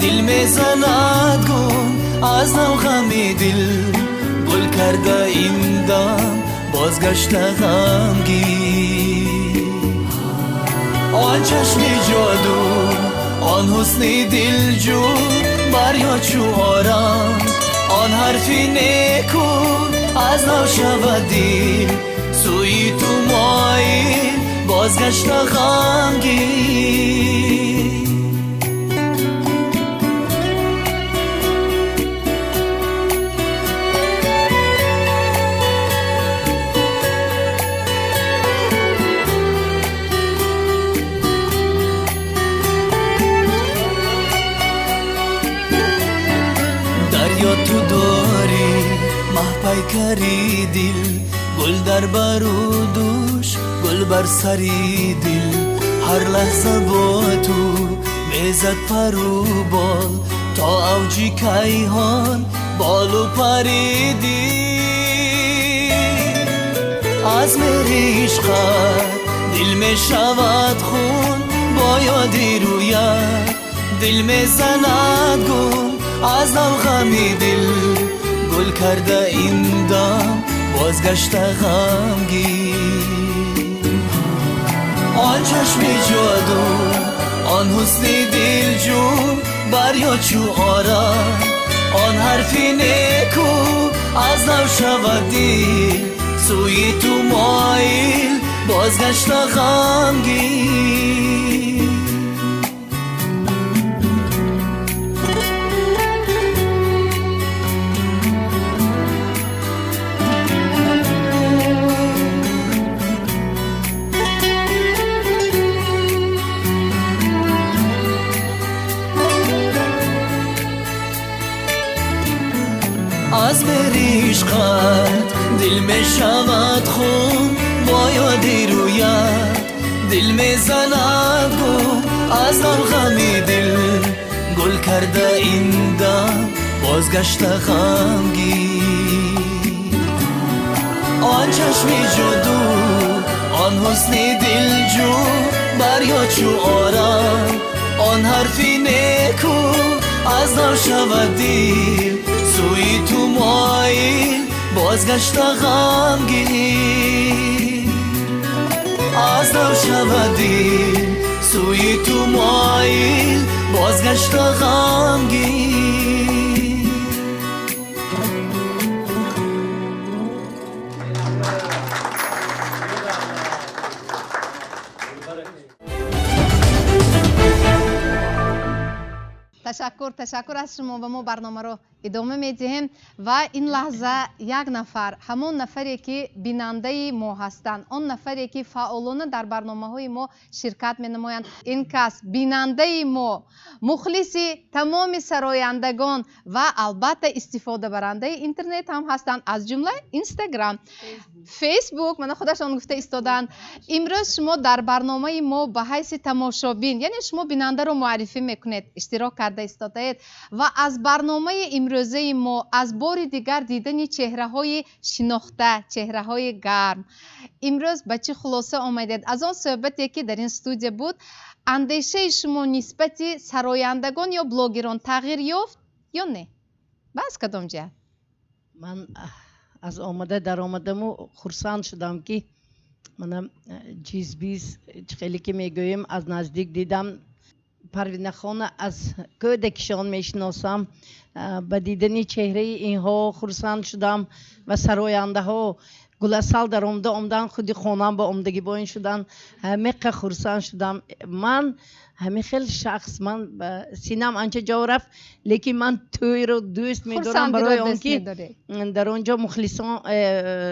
دل می زند گم از نو غم دل گل کرده این دم بازگشته غمگین آن چشم جادو آن حسن دلجو بر یاد چو آرام آن حرفی نیکو از نو شود دل سوی تو مایل بازگشته غمگین تو داری محپای کری دل گل در برو دوش گل بر سری دل هر لحظه با تو میزد پرو بال تا اوجی کیهان بالو پریدی از مهر عشقت دل می شود خون با یاد رویت دل می زند گم از نو غم دل گل کرده این دم بازگشته غمگین آن چشم جادو آن حسن دلجو بر یاد چو آرام آن حرفی نیکو از نو شود دل سوی تو مایل بازگشته غمگین از مهر عشقت دل می شود خون با یاد رویت دل می زند گم از نو غم دل گل کرده این دم بازگشته غمگین آن چشم جادو آن حسن دلجو بر یاد چو آرام آن حرفی نیکو از نو شود دل سوی تو مایل بازگشته غمگین از نو شود دل سوی تو مایل بازگشته غمگین تشکر از شما و ما برنامه رو ادامه میدیم و این لحظه یک نفر همون نفری که بیننده ما هستند آن نفری که فعالانه در برنامه های ما شرکت می نمایند این کس بیننده ما مخلصی تمام سرایندگان و البته استفاده برنده اینترنت هم هستند از جمله اینستاگرام فیسبوک من خودشان گفته ایستادن امروز شما در برنامه ما به حیث تماشابین یعنی شما بیننده رو معرفی میکنید اشتراک کرده ایستادید و از برنامه امروزه ما از بار دیگر دیدن چهره های شناخته چهره های گرم امروز به چه خلاصه آمدید از آن صحبتی که در این استودیو بود اندیشه شما نسبت سرایندگان یا بلاگران تغییر یافت یا نه بس کدام جهت من از آمده در آمدم خرسند شدم که من جیزبیز خیلی که میگویم از نزدیک دیدم پروینه خان از کودکشان میشناسم به دیدن چهره اینها خرسند شدم و سراینده ها گلسال در آمده آمدن خودی خانم با آمدگی با این شدن همه خرسند شدم من همه خیلی شخص من سینم آنچه جا رفت لیکن من توی رو دوست میدارم برای آنکه در آنجا مخلصان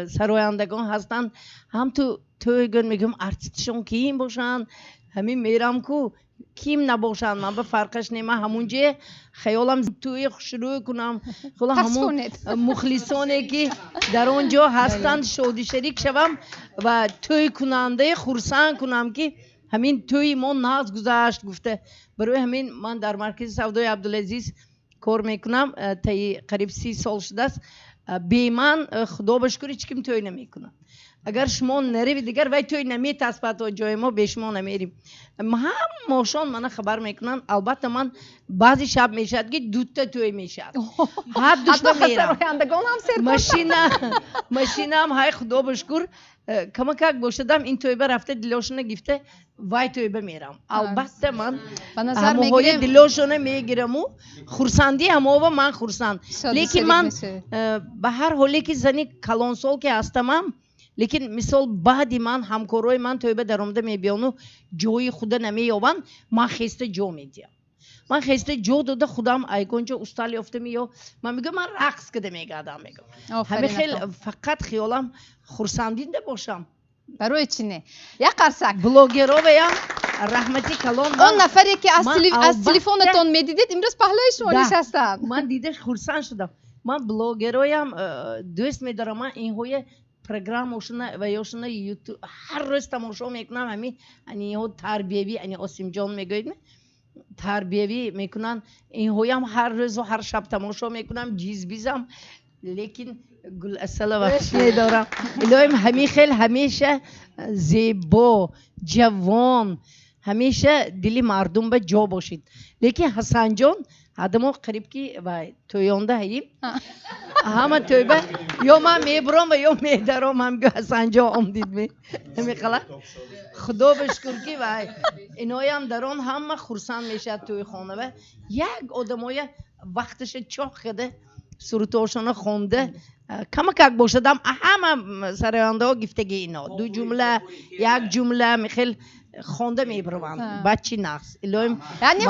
سرایندگان هستند هم توی گن میگم ارتیستشون کیم باشن همین میرم کو کیم نباشن من به فرقش نیمه همونجا خیالم توی شروع کنم خلا همون مخلصانه که در اونجا هستند شادی شریک شوم و توی کننده خرسند کنم که همین توی ما ناز گذاشت گفته برای همین من در مرکز سودای عبدالعزیز کار میکنم تا قریب 30 سال شده است بی من خدا بشکر هیچ کم توی نمیکنم اگر شما نروی دیگر وای توی نمیتاسبت و جای ما به شما نمیریم هم ماشان من خبر میکنن البته من بعضی شب میشد که دوتا توی میشد هر دوشتا میرم ماشینم های خدا بشکر کمکک باشدم این توی رفته دلوشونه گفته وای توی میرم البته من همه دلوشونه میگیرم و خورسندی همه من خورسند لیکن من به هر حالی که زنی کلانسال که هستم لیکن مثال بعدی من همکارای من توی در آمده میبیان و جوی خود نمییابند من خسته جو میدیم من خسته جو داده خودم ایگونجا استالی افته میو من میگم من رقص کده میگردم میگم همه خیلی فقط خیالم خورسندینده باشم برای چی نه یک قرصک بلاگرها ویم رحمتی کلام اون نفری که از تلفنتون میدیدید امروز پهلوی شما نشستم من دیده خورسند شدم من بلاگرهایم دوست میدارم من این های پروگرامشون و یاشون یوتیوب هر روز تماشا میکنم همین یعنی تربیوی یعنی آسیم جان میگوید تربیوی میکنن این هایم هر روز و هر شب تماشا میکنم جیز بیزم لیکن گل اصل وحشی دارم الهیم همین خیلی همیشه زیبا جوان همیشه دلی مردم به جا باشید لیکن حسن جان آدمو قریب کی و تویانده هستیم همه توی به یا من میبرم و یا میدارم هم که حسن جا آمدید میخلا خدا بشکر کی و اینایی هم درون همه خورسند میشه توی خانه و یک آدمای وقتش چاق خده سرطاشانه خونده کمک باشدم همه سراینده ها گفتگی اینا دو جمله یک جمله میخیل خونده میبروند بچی نقص یعنی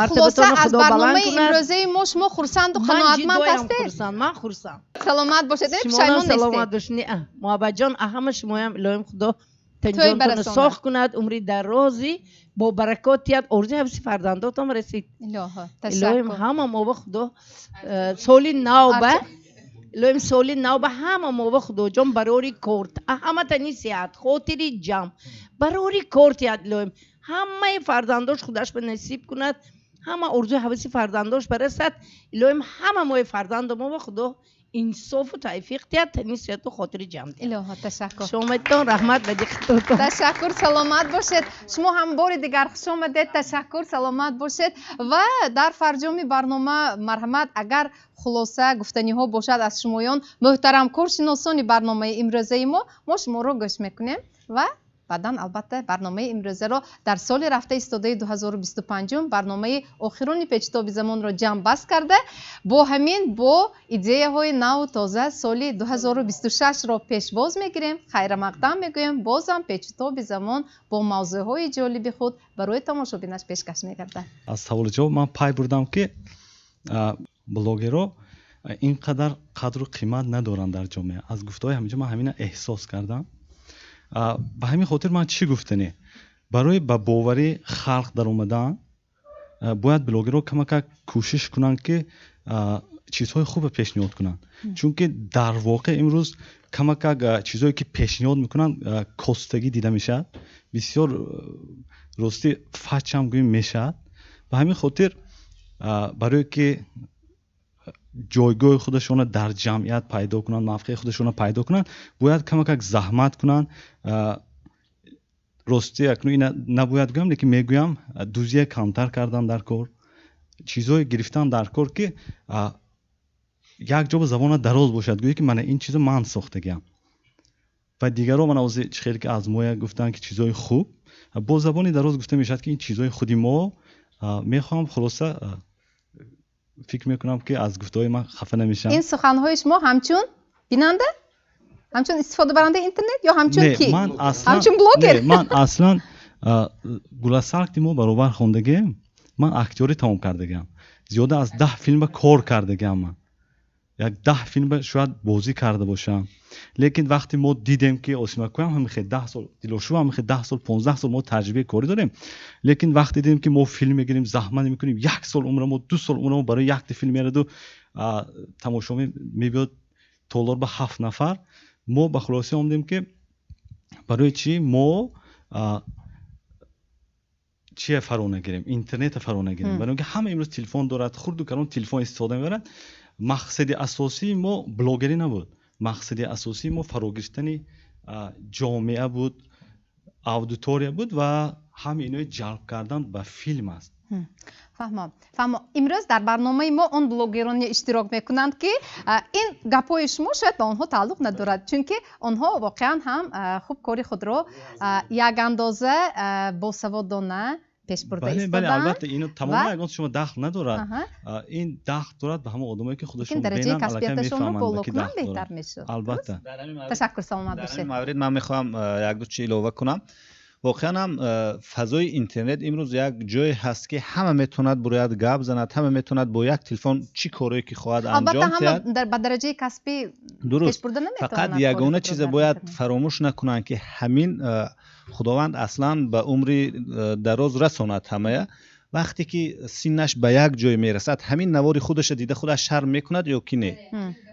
خلاصه از برنامه امروزه ما شما خورسند و قناعتمند هستید من خورسند سلامت باشید شما سلامت باشید محبت جان همه شما هم الهیم خدا تنجانتون ساخت کند عمری درازی با برکاتیت ارزی حبسی فرزنداتم رسید الهیم همه ما خدا سالی نو به الهیم سالی نو به همه ما خدا جان براری کورت همه تنی سیاد خاطری جام براری کورت یاد الهیم همه فرزنداش خودش به نصیب کند همه ارزو حبسی فرزنداش برسد الهیم همه ما فرزند ما خدا انصاف و توفیق دیاد تنیسیت و خاطر جمع دیاد الهی تشکر شما تان رحمت بدید تشکر سلامت باشید شما هم بار دیگر خوش آمدید تشکر سلامت باشید و در فرجام برنامه مرحمت اگر خلاصه گفتنی ها باشد از شمایان محترم کارشناسان برنامه امروزه ما شما رو گوش میکنیم و بعداً البته برنامه امروزه را در سال رفته استاده 2025 برنامه آخرین پیچتابی زمان را جمع بست کرده با ایده های نو تازه سال 2026 را پیشواز میگیریم خیر مقدم میگویم بازم پیچتابی زمان با موضوع های جالب خود برای تماشابینش پیشکش میگرده از سوال جواب من پای بردم که блогерҳо اینقدر قدر و قیمت ندارن در جامعه. از گفته‌های همینجا من همین احساس کردم. به همین خاطر من چی گفتنی برای به باوری خلق در اومدن باید بلوگرها کمک کوشش کنن که چیزهای خوب پیشنهاد کنن، چون که در واقع امروز کمک چیزهایی که پیشنهاد میکنن کستگی دیده میشه، بسیار راستی فچ هم گوییم میشه. به همین خاطر برای که جایگاه خودشون در جمعیت پیدا کنن، موقع خودشون پیدا کنن، باید کمک زحمت کنن. راستی اکنون این نباید گویم، لیکن میگویم دوزی کمتر کردن در کار، چیزهای گرفتن در کار که یک جا به زبان دراز باشد، گویی که من این چیزو من ساختگیم و دیگرها من از خیلی که از ما گفتن که چیزهای خوب با زبان دراز گفته میشد که این چیزهای خودی ما. میخوام خلاصه فکر میکنم که از گفته‌های من خفه نمیشم. این سخنهای شما همچون بیننده، همچون استفاده برنده اینترنت یا همچون کی؟ همچون بلوگر؟ من اصلا گلاسرک ما برابر خوندگیم، من اکتوری تمام کردگیم، زیاده از 10 فیلم کار کردگیم، من یک 10 فیلم شاید بازی کرده باشم. لیکن وقتی ما دیدیم که اوسیماکو هم میخواد 10 سال، دیلوشو هم میخواد 10 سال 15 سال ما تجربه کاری داریم، لیکن وقتی دیدیم که ما فیلم میگیریم زحمت میکنیم، 1 سال عمرمو 2 سال عمرمو برای یک فیلم میاد و تماشا میبیاد دلار به 7 نفر، ما به خلاصه اومدیم که برای چی ما چی فرو نگیریم، اینترنت فرو نگیریم، برای اینکه همه امروز تلفن دارد، خرد و کلان تلفن استفاده میبرند. مقصد اساسی ما بلوگری نبود، مقصد اساسی ما فرو گرفتن جامعه بود، اودیتوریا بود و همه اینو جلب کردن به فیلم است. فهمم. امروز در برنامه ما اون بلوگرانی اشتراک میکنند که این گپای شما شاید به آنها تعلق ندارد، چون که آنها واقعا هم خوب کاری خود را یک اندازه باسوادانه پیش برده ایستادن. بله البته اینو تمام اگه شما دخل ندارد، این دخل دارد به همه آدمایی که خودشون بینن درجه کسبیتشون رو بالا کنن بهتر میشه. البته. تشکر، سلامت باشید. در این مورد من میخوام یک دو چیز اضافه کنم. واقعا هم فضای اینترنت امروز یک جای هست که همه میتوند باید گپ زند، همه میتوند با یک تلفن چی کاری که خواهد انجام دهد. البته هم به درجه کسبی پیش برده نمیتونن. فقط یگانه چیز باید فراموش نکنن که همین خداوند اصلا به عمر دراز رساند همه. وقتی که سینش به یک جای میرسد همین نواری خودش دیده خودش شرم میکند یا کی نه.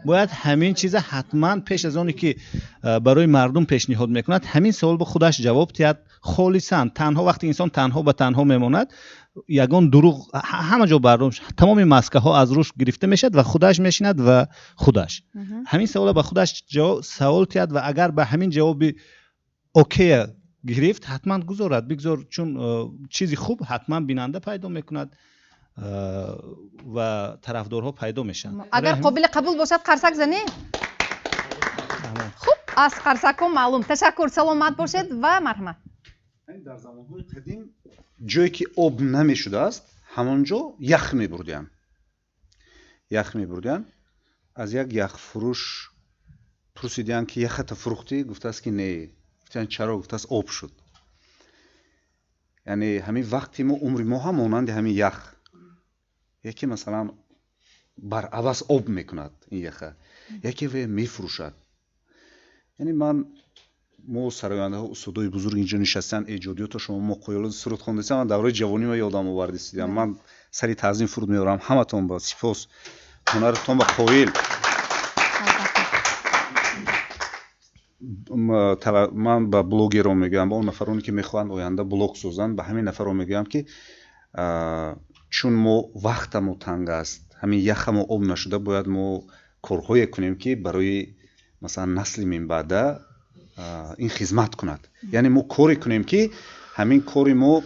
باید همین چیز حتما پیش از اونی که برای مردم پیشنهاد میکند همین سوال به خودش جواب دهد خالصا. تنها وقتی انسان تنها به تنها میماند یگان دروغ همه جا بردم تمام مسکه ها از روش گرفته میشد و خودش میشیند و خودش همین سوال به خودش سوال دهد و اگر به همین جواب اوکی گرفت حتما گذارد بگذار، چون چیزی خوب حتما بیننده پیدا میکند و طرفدارها پیدا میشن. اگر قابل قبول باشد قرصک زنی. خوب از قرصک معلوم. تشکر، سلامت باشید و مرحمت. در زمانهای قدیم جایی که آب نمیشده است همانجا یخ میبردن. یخ میبردن. از یک یخ فروش پرسیدن که یخت فروختی؟ گفته است که نه. گفتن چرا؟ گفته است آب شد. یعنی همین وقتی ما عمر ما هم مانند همین یخ، یکی مثلا بر عوض آب میکند این یخه، یکی وی میفروشد. یعنی ما سراینده ها استادای بزرگ اینجا نشستن، ایجادیات شما مقایله سرود خوندید، من دوره جوانی ما یادم آورد استیدم. من سری تعظیم فرود میارم همتون با سپاس، هنرتون با قویل. من با بلوگرام میگم، با اون نفرانی که میخوان آینده بلوگ سازن، به همین نفرام میگم که چون ما وقتمون تنگ است، همین یخمون آب نشده، باید ما کارهایی کنیم که برای مثلا نسل من بعده این خدمت کند. یعنی ما کاری کنیم که همین کاری ما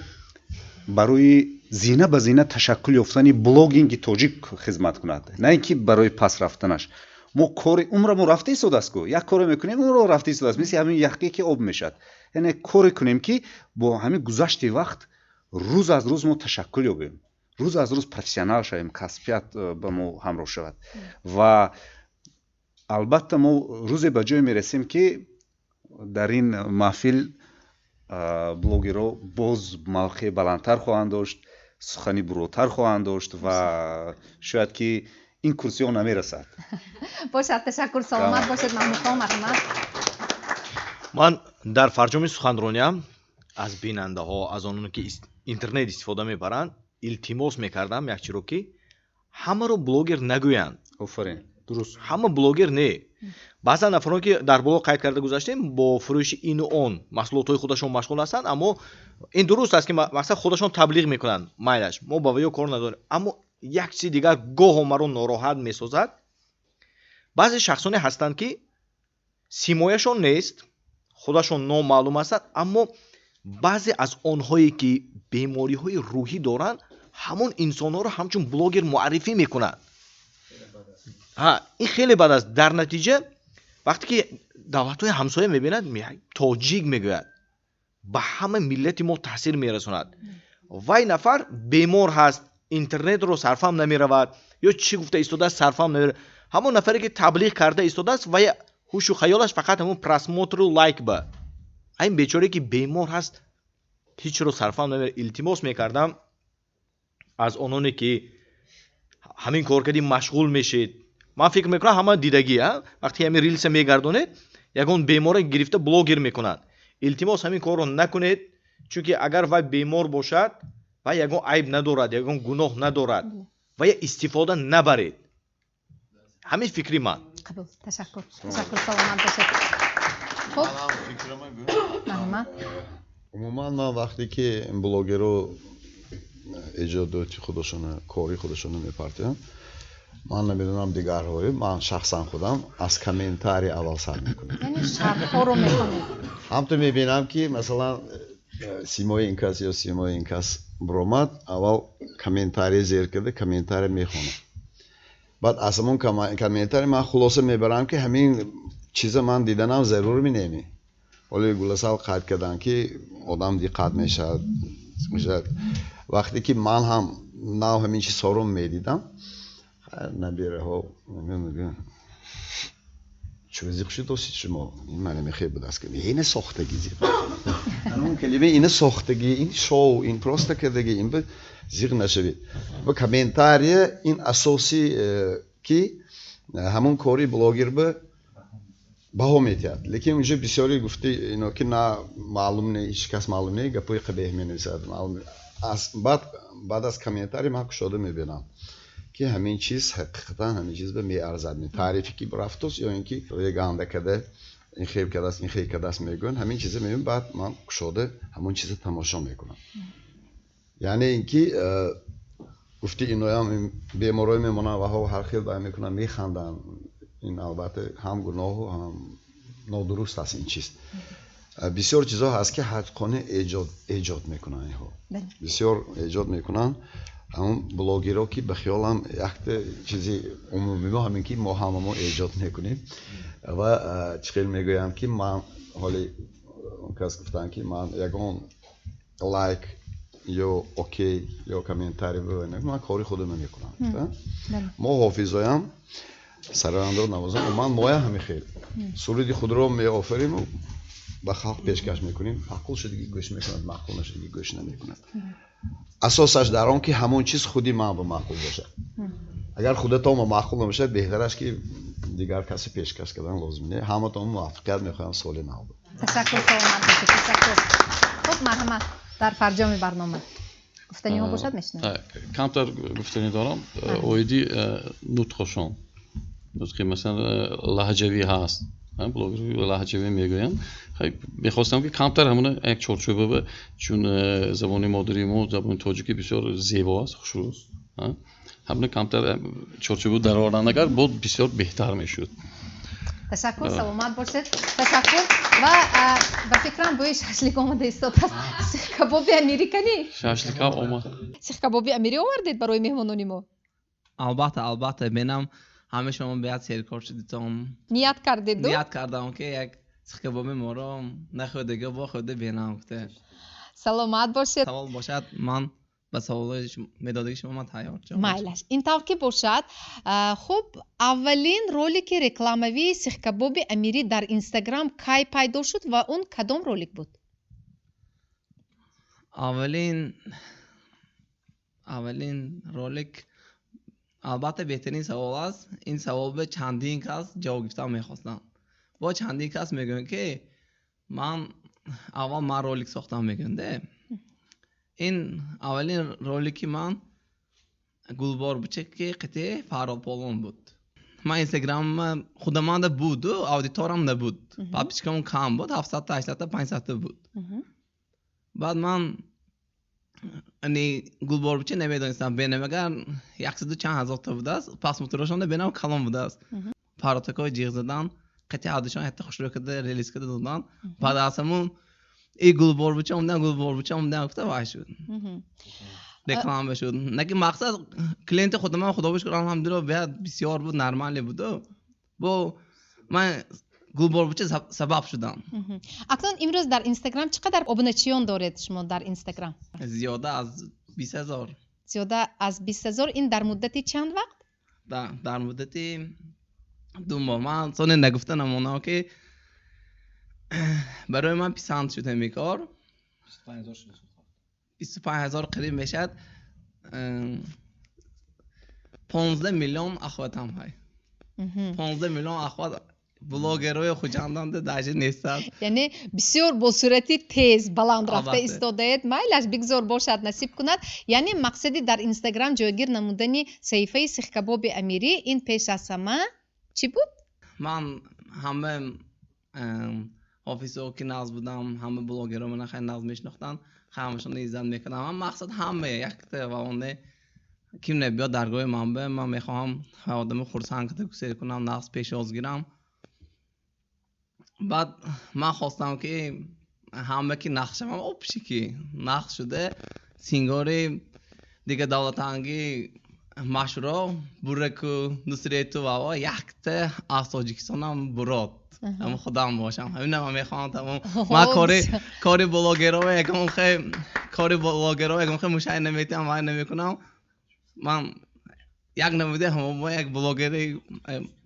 برای زینه به زینه تشکل یافتن بلوگینگ تاجیک خدمت کند، نه اینکه برای پس رفتنش. ما کاری عمرمون رفته ایستاده است، یک کاری میکنیم عمر رفته ایستاده است، مثل همین یخی که آب میشد. یعنی کاری کنیم که با همین گذشت وقت روز از روز ما تشکل یابیم، روز از روز پروفسیونال شویم، کسبیت به ما همراه شود. و البته ما روزی به جای میرسیم که در این محفل بلوگرها باز موقع بلندتر خواهند داشت сухани буротар хоҳанд дошт ва шояд ки ин курсиҳо намерасад. бошад, ташаккур, саломат бошед маҳмудхон, марҳамат. ман дар фарҷоми суханрониям аз бинандаҳо, аз ононе ки интернет истифода мебаранд илтимос мекардам якчиро ки ҳамаро блогер нагӯянд. офарин, дуруст. ҳама блогер не. баъзан нафароне ки дар боло қайд карда гузаштем бо фурӯши ину он маҳсулотҳои худашон машғул ҳастанд, аммо ин дуруст аст ки мақсад худашон таблиғ мекунанд, майлаш мо ба ваё кор надорем, аммо як чизи дигар гоҳо маро нороҳат месозад. баъзе шахсоне ҳастанд ки симояшон нест, худашон номаълум ҳастанд, аммо баъзе аз онҳое ки бемориҳои рӯҳӣ доранд ҳамон инсонҳоро ҳамчун блогер муаррифӣ мекунанд. ин хеле бад аст. дар натиҷа вақте ки давлатҳои ҳамсоя мебинад, тоҷик мегӯяд, ба ҳама миллати мо таъсир мерасонад. вай нафар бемор ҳаст, интернетро сарфам намеравад, ё чӣ гуфта истодааст сарфам намеравад. ҳамон нафаре ки таблиғ карда истодааст, вай ҳушу хаёлаш фақат ҳамон просмотру лайк ба. ин бечоре ки бемор ҳаст, ҳичро сарфам намеравад. илтимос мекардам аз ононе ки ҳамин коркардӣ машғул мешед. ман фикр мекунам ҳама дидагӣ, вақте ҳамин рилса мегардонед, ягон бемора гирифта блогер мекунад. илтимос ҳамин корро накунед, чунки агар вай бемор бошад, вай ягон айб надорад, ягон гуноҳ надорад, вай истифода набаред. ҳамин фикри ман. қабул, ташаккур. Ташаккур, саломат бошед. хуб, марҳамат. умуман ман вақте ки блогерҳо эҷодоти худашона, кори худашона мепартоянд, ман намедонам дигарҳое, ман шахсан худам аз комментарий аввал сар мекунам. яъне шарҳҳоро мехонед. ҳамто мебинам ки масалан симои ин кас ё симои ин кас биромад, аввал комментарий зер карда комментарий мехонам. баъд аз ҳамон комментарий ман хулоса мебарам ки ҳамин чиза ман диданам зарур неми. ҳоло гуласал қайд карданд ки одам диққат мешавад. вақте ки ман ҳам нав ҳамин чизҳоро медидам, набираҳо чӯ зиқ шудосид шумо, ин ман намехеб будаст ки ина сохтагӣ зиқ. ҳамон калима ина сохтагӣ, ин шоу, ин просто кардагӣ, ин зиқ нашавед. ва комментария ин асоси ки ҳамон кори блогер ба баҳо метиҳад. лекин унҷо бисёре гуфти ино ки на маълум не, ҳеҷ кас маълум не, гапои қабеҳ менависад. баъд аз комментарий ман кушода мебинам ки ҳамин чиз ҳақиқатан ҳамин чиз ба меарзад. таърифе ки рафтост ё ин ки як анда када ин хеб кадааст, ин хеб кадааст мегӯянд, ҳамин чиза мебинам, баъд ман кушода ҳамон чиза тамошо мекунам. яъне ин ки гуфти иноям беморое мемонанд ва ҳар хел бай мекунанд, механданд. ин албатта ҳам гуноҳу ҳам нодуруст аст ин чиз. бисёр чизҳо ҳаст ки ҳақиқона эҷод мекунанд. инҳо бисёр эҷод мекунанд. ҳамон блогерҳо ки ба хиёлам якта чизи умумӣ мо ҳамин ки мо ҳамамо эҷод мекунем ва чӣ хел мегӯям ки ман ҳоли он кас гуфтанд ки ман ягон лайк ё окей ё комментарий ман кори худам мекунам. мо ҳофизоям сарояндаро навозам, ман моя ҳамин хел суруди худро меофарим, ба халқ пешкаш мекунем. маъқул шудагӣ гӯш мекунад, маъқул нашудагӣ гӯш намекунад. асосаш дар он ки ҳамон чиз худи ман ба маъқул бошад. агар худатон ба маъқул набошад, беҳтараш ки дигар каси пешкаш кардан лозим не. ҳаматон муваффақият мехоҳам соли нав. ташаккур, саломат бошед. ташаккур. хуб, марҳамат. дар фарҷоми барнома гуфтаниҳо бошад мешунавем. камтар гуфтанӣ дорам. оиди нутқошон, нутқи масалан лаҳҷавӣ ҳаст, блогерҳои лаҳҷавӣ мегӯянд. мехостам ки камтар ҳамона як чорчӯба ба, чун забони модари мо забони тоҷикӣ бисёр зебо аст, хушрӯст. ҳамона камтар чорчӯба дар ордан агар бод бисёр беҳтар мешуд. ташаккур, саломат бошед. ташаккур. ва ба фикрам бӯи шашлик омада истодааст. сихкабоби американӣ. шашлика омад. сихкабоби амирӣ овардед барои меҳмонони мо? албатта менам ҳама шумо биёд серкор шудитон. ният кардеду? ният кардам ки як сихкабоби моро нахӯдага бо хӯда бинам гуфта. саломат бошед. савол бошад ман ба саволои медодагӣ шумо ман тайёр ҷавоб. майлаш ин тавр ки бошад. хуб, аввалин ролики рекламавии сихкабоби амирӣ дар инстаграм кай пайдо шуд ва он кадом ролик буд? аввалин اولین رولک البته بهترین سوال است. این سوال به چندین کس جواب گرفتن میخواستم. با چندین کس میگن که من رولک ساختم میگنده. این اولین رولکی من گلبار بچه که قطعه فراد پولون بود. من اینستاگرام خودم بود و آدیتورم نبود. پاپیچکم کم بود، 700 تا 800 تا 500 تا بود. بعد من گلبار بچه نمیدونستم بینم اگر 100 چند هزار تا بود است. پس موتورشون بینم کلام بود است. پاراتکای جیغ زدن قطعه عادشان حتی خوش رو کرده ریلیز کرده دادن. بعد از همون ای گلبار بچه اومدن گفته وای شد. رکلام بشود. نگی مقصد کلینت خودم خدا بشکر الحمدلله بیاد بسیار بود نرمالی بود. با من گلبار بچه سبب شدم. اکنون امروز در اینستاگرام چقدر ابونچیون دارید شما در اینستاگرام؟ زیاده از 20000. زیاده از 20000. این در مدتی چند وقت؟ در مدتی 2 ماه. من سون نگفتن امونا که برای من پسند شده میکار 25000 قریب میشد. 15 میلیون اخواتم های. 15 میلیون اخوات بلاگرای خوجاندند داجه نیستند. یعنی بسیار با صورتی تیز بلند رفته ایستادید. مایلش بگذار باشد نصیب کند. یعنی مقصدی در اینستاگرام جایگیر نمودنی صحیفه سیخ کباب امیری این پیش از همه چی بود؟ من همه آفیسو که ناز بودم همه بلاگرها من خیلی ناز میشناختن. همشون ایزد میکنم. من مقصد همه یک توانه کیم نبیاد درگاه من به من میخوام آدم خرسند کده سیر کنم نقص پیش از گیرم. بعد من خواستم که همه که نقشم هم اپشی که نقش شده سینگاری دیگه دولت هنگی مشورا بره که نصری تو بابا یک ته از تاجیکستان هم براد. اما خودم باشم همین من میخوام تمام من کاری بلاگرها یکم خیلی کاری بلاگرها یکم خیلی مشاهده نمیتونم و نمیکنم. من یک نمیده همون با یک بلاگری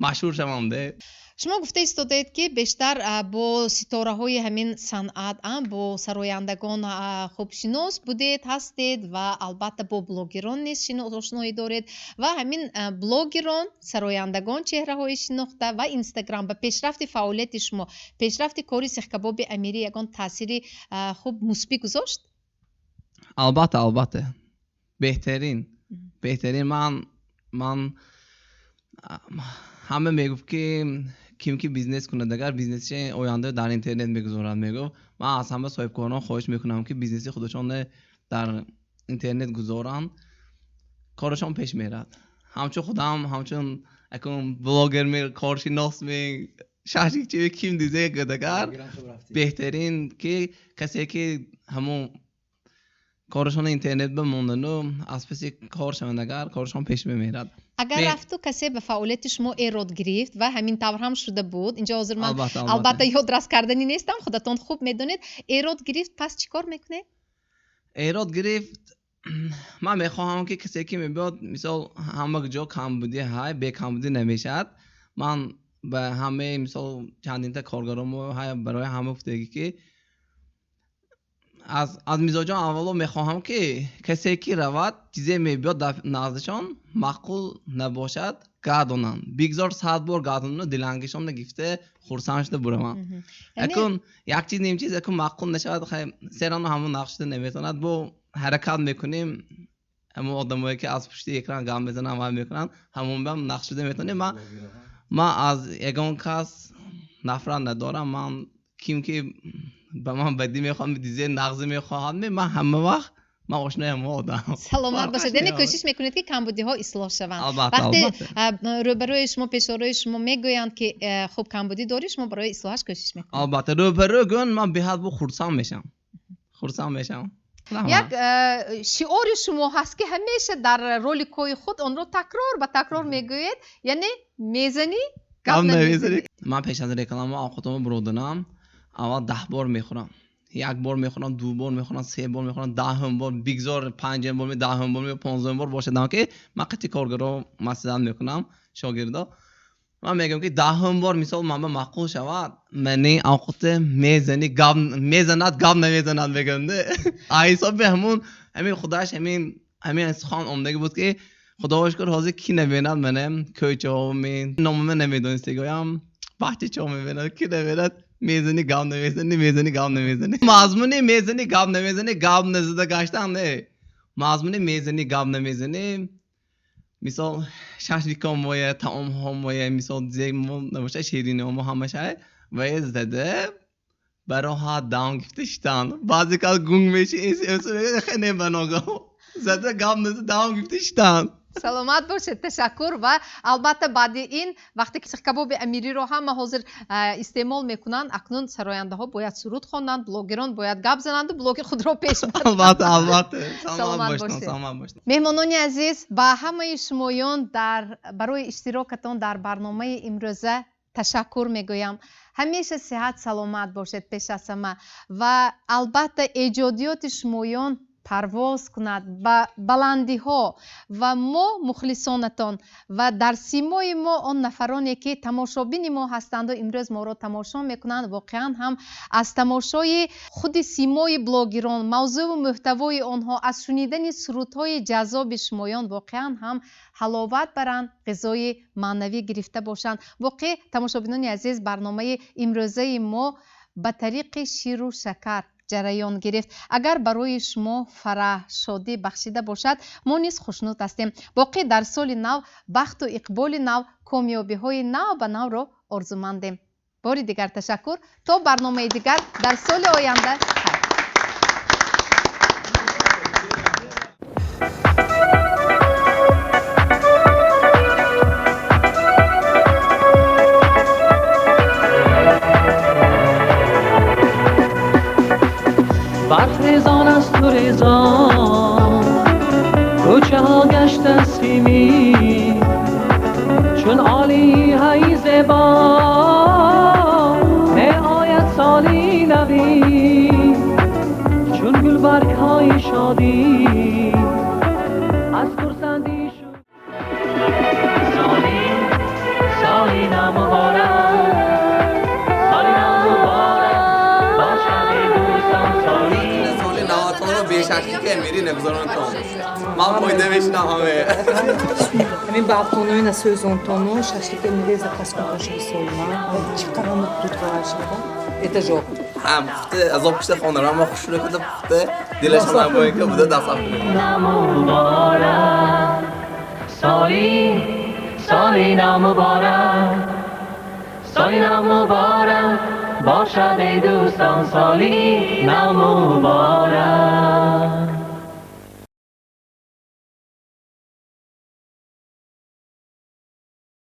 مشهور شدم ده. شما گفته ایستادید که بیشتر با ستاره های همین صنعت با سرایندگان خوب شناس بودید هستید و البته با بلاگران نیز آشنایی دارید و همین بلاگران سرایندگان چهره های شناخته و اینستاگرام به پیشرفت فعالیت شما پیشرفت کاری سیخ کباب امیری یگان تأثیری خوب مثبت گذاشت؟ البته بهترین من همه میگفت که کیم که بیزنس کنه اگر بیزنسش آینده در اینترنت میگذارن میگفت من از همه صاحب کاران خواهش میکنم که بیزنسی خودشون در اینترنت گذارن کارشون پیش میرد. همچون خودم همچون اکم بلاگر می کارشناس می شخصی چه کیم دیزه گدگر بهترین که کسی که همون کارشون اینترنت بموندن و از پسی کارشون اگر کارشون پیش میرد. اگر رفتو کسی به فعالیت شما ایراد گرفت و همین طور هم شده بود اینجا حاضر من البته یادداشت کردنی نیستم خودتون خوب میدونید ایراد گرفت پس چیکار میکنه؟ ایراد گرفت من میخواهم که کسی که میبود مثال همه جا کمبودی های به کمبودی نمیشد. من به همه مثال چندین تا کارگرامو های برای همه گفتگی که از میزاجان اولا میخواهم که کسی که رود چیزی میبیاد نزدشان معقول نباشد گردونن بگذار 100 بار گردونن دلانگشان نگفته خورسان شده بره من اکن یک چیز نیم چیز اکن معقول نشود خیلی سران همون نقشته نمیتوند با حرکت میکنیم همون آدمایی که از پشت اکران گام بزنن و میکنن همون بهم نقشته میتونیم. من از یگان کس نفرت ندارم. من کیم که با من بدی میخوام دیزه نقضی میخوام من همه وقت من آشنای همه آدم سلامت باشید. یعنی کوشش میکنید که کمبودی ها اصلاح شوند. وقتی روبروی شما پیشروی شما میگویند که خوب کمبودی داری شما برای اصلاحش کوشش میکنید. البته روبروی گون من به حد خرسان میشم. یک شعار شما هست که همیشه در رولیکوی خود اون رو تکرار میگویید یعنی میزنی گپ نمیزنی. من پیش از رکلام آقاتم برودنم اول 10 بار میخورم. 1 بار میخورم 2 بار میخورم 3 بار میخورم 10 بار بگذار 5 بار 10 بار 15 بار باشه که من قطعی کارگرا مسئله میکنم شاگردا من میگم که 10 بار مثال من معقول شود منی آقات میزنی گام میزند گام نمیزند میگم نه حساب به همین خداش همین همین سخن عمدگی بود که خدا باشکر حاضر کی نبیند منم کوچه ها من نامه نمیدونستی گویم وقتی چه میبیند کی نبیند میزنی گام نمیزنی مضمونی میزنی گام نمیزنی گام نزده گشتن نه مضمونی میزنی گام نمیزنی مثال ششلیکام ویا تمام هم ویا مثال زیمون نباشه شیرینی هم همشه ویا زده برای ها دام گفتشتن بعضی کار گونگ میشه این خیلی بناگم زده گام نزده دام گفتشتن саломат бошед ташаккур ва албатта баъди ин вақте ки кабоби амириро ҳама ҳозир истеъмол мекунанд акнун сарояндаҳо бояд суруд хонанд блогерон бояд гап зананду блоги худро пеш албатта саломат бошед меҳмонони азиз ба ҳамаи шумоён барои иштирокатон дар барномаи имрӯза ташаккур мегӯям ҳамеша сеҳат саломат бошед пеш аз ҳама ва албатта эҷодиёти шумоён парвоз кунад ба баландиҳо ва мо мухлисонатон ва дар симои мо он нафароне ки тамошобини мо ҳастанду имрӯз моро тамошо мекунанд воқеан ҳам аз тамошои худи симои блогерон мавзӯъу муҳтавои онҳо аз шунидани сурудҳои ҷаззоби шумоён воқеан ҳам ҳаловат баранд ғизои маънавӣ гирифта бошанд воқеъ тамошобинони азиз барномаи имрӯзаи мо ба тариқи ширу шакар ҷараён гирифт агар барои шумо фараҳ шодӣ бахшида бошад мо низ хушнуд ҳастем боқӣ дар соли нав бахту иқболи нав комёбиҳои нав ба навро орзумандем бори дигар ташаккур то барномаи дигар дар соли оянда برخیزان از تو ریزان کوچه ها گشت سیمی چون عالی های زیبا می آید سالی نوی چون گلبرگ های شادی از خرسندی شد سالی نمبارک شخصی که میری نگذارن تو من پایده بشنم همه همین балконои на сөзонтону шашлик эмире заказ кунаши солма чӣ қадар муқдуд қарар шуда это жок ҳам пухте азоб кишта хонара ма хушро када пухте дилаш ҳам боин ка буда дасам мубарак سالی نو مبارک باشد ای دوستان سالی نو مبارک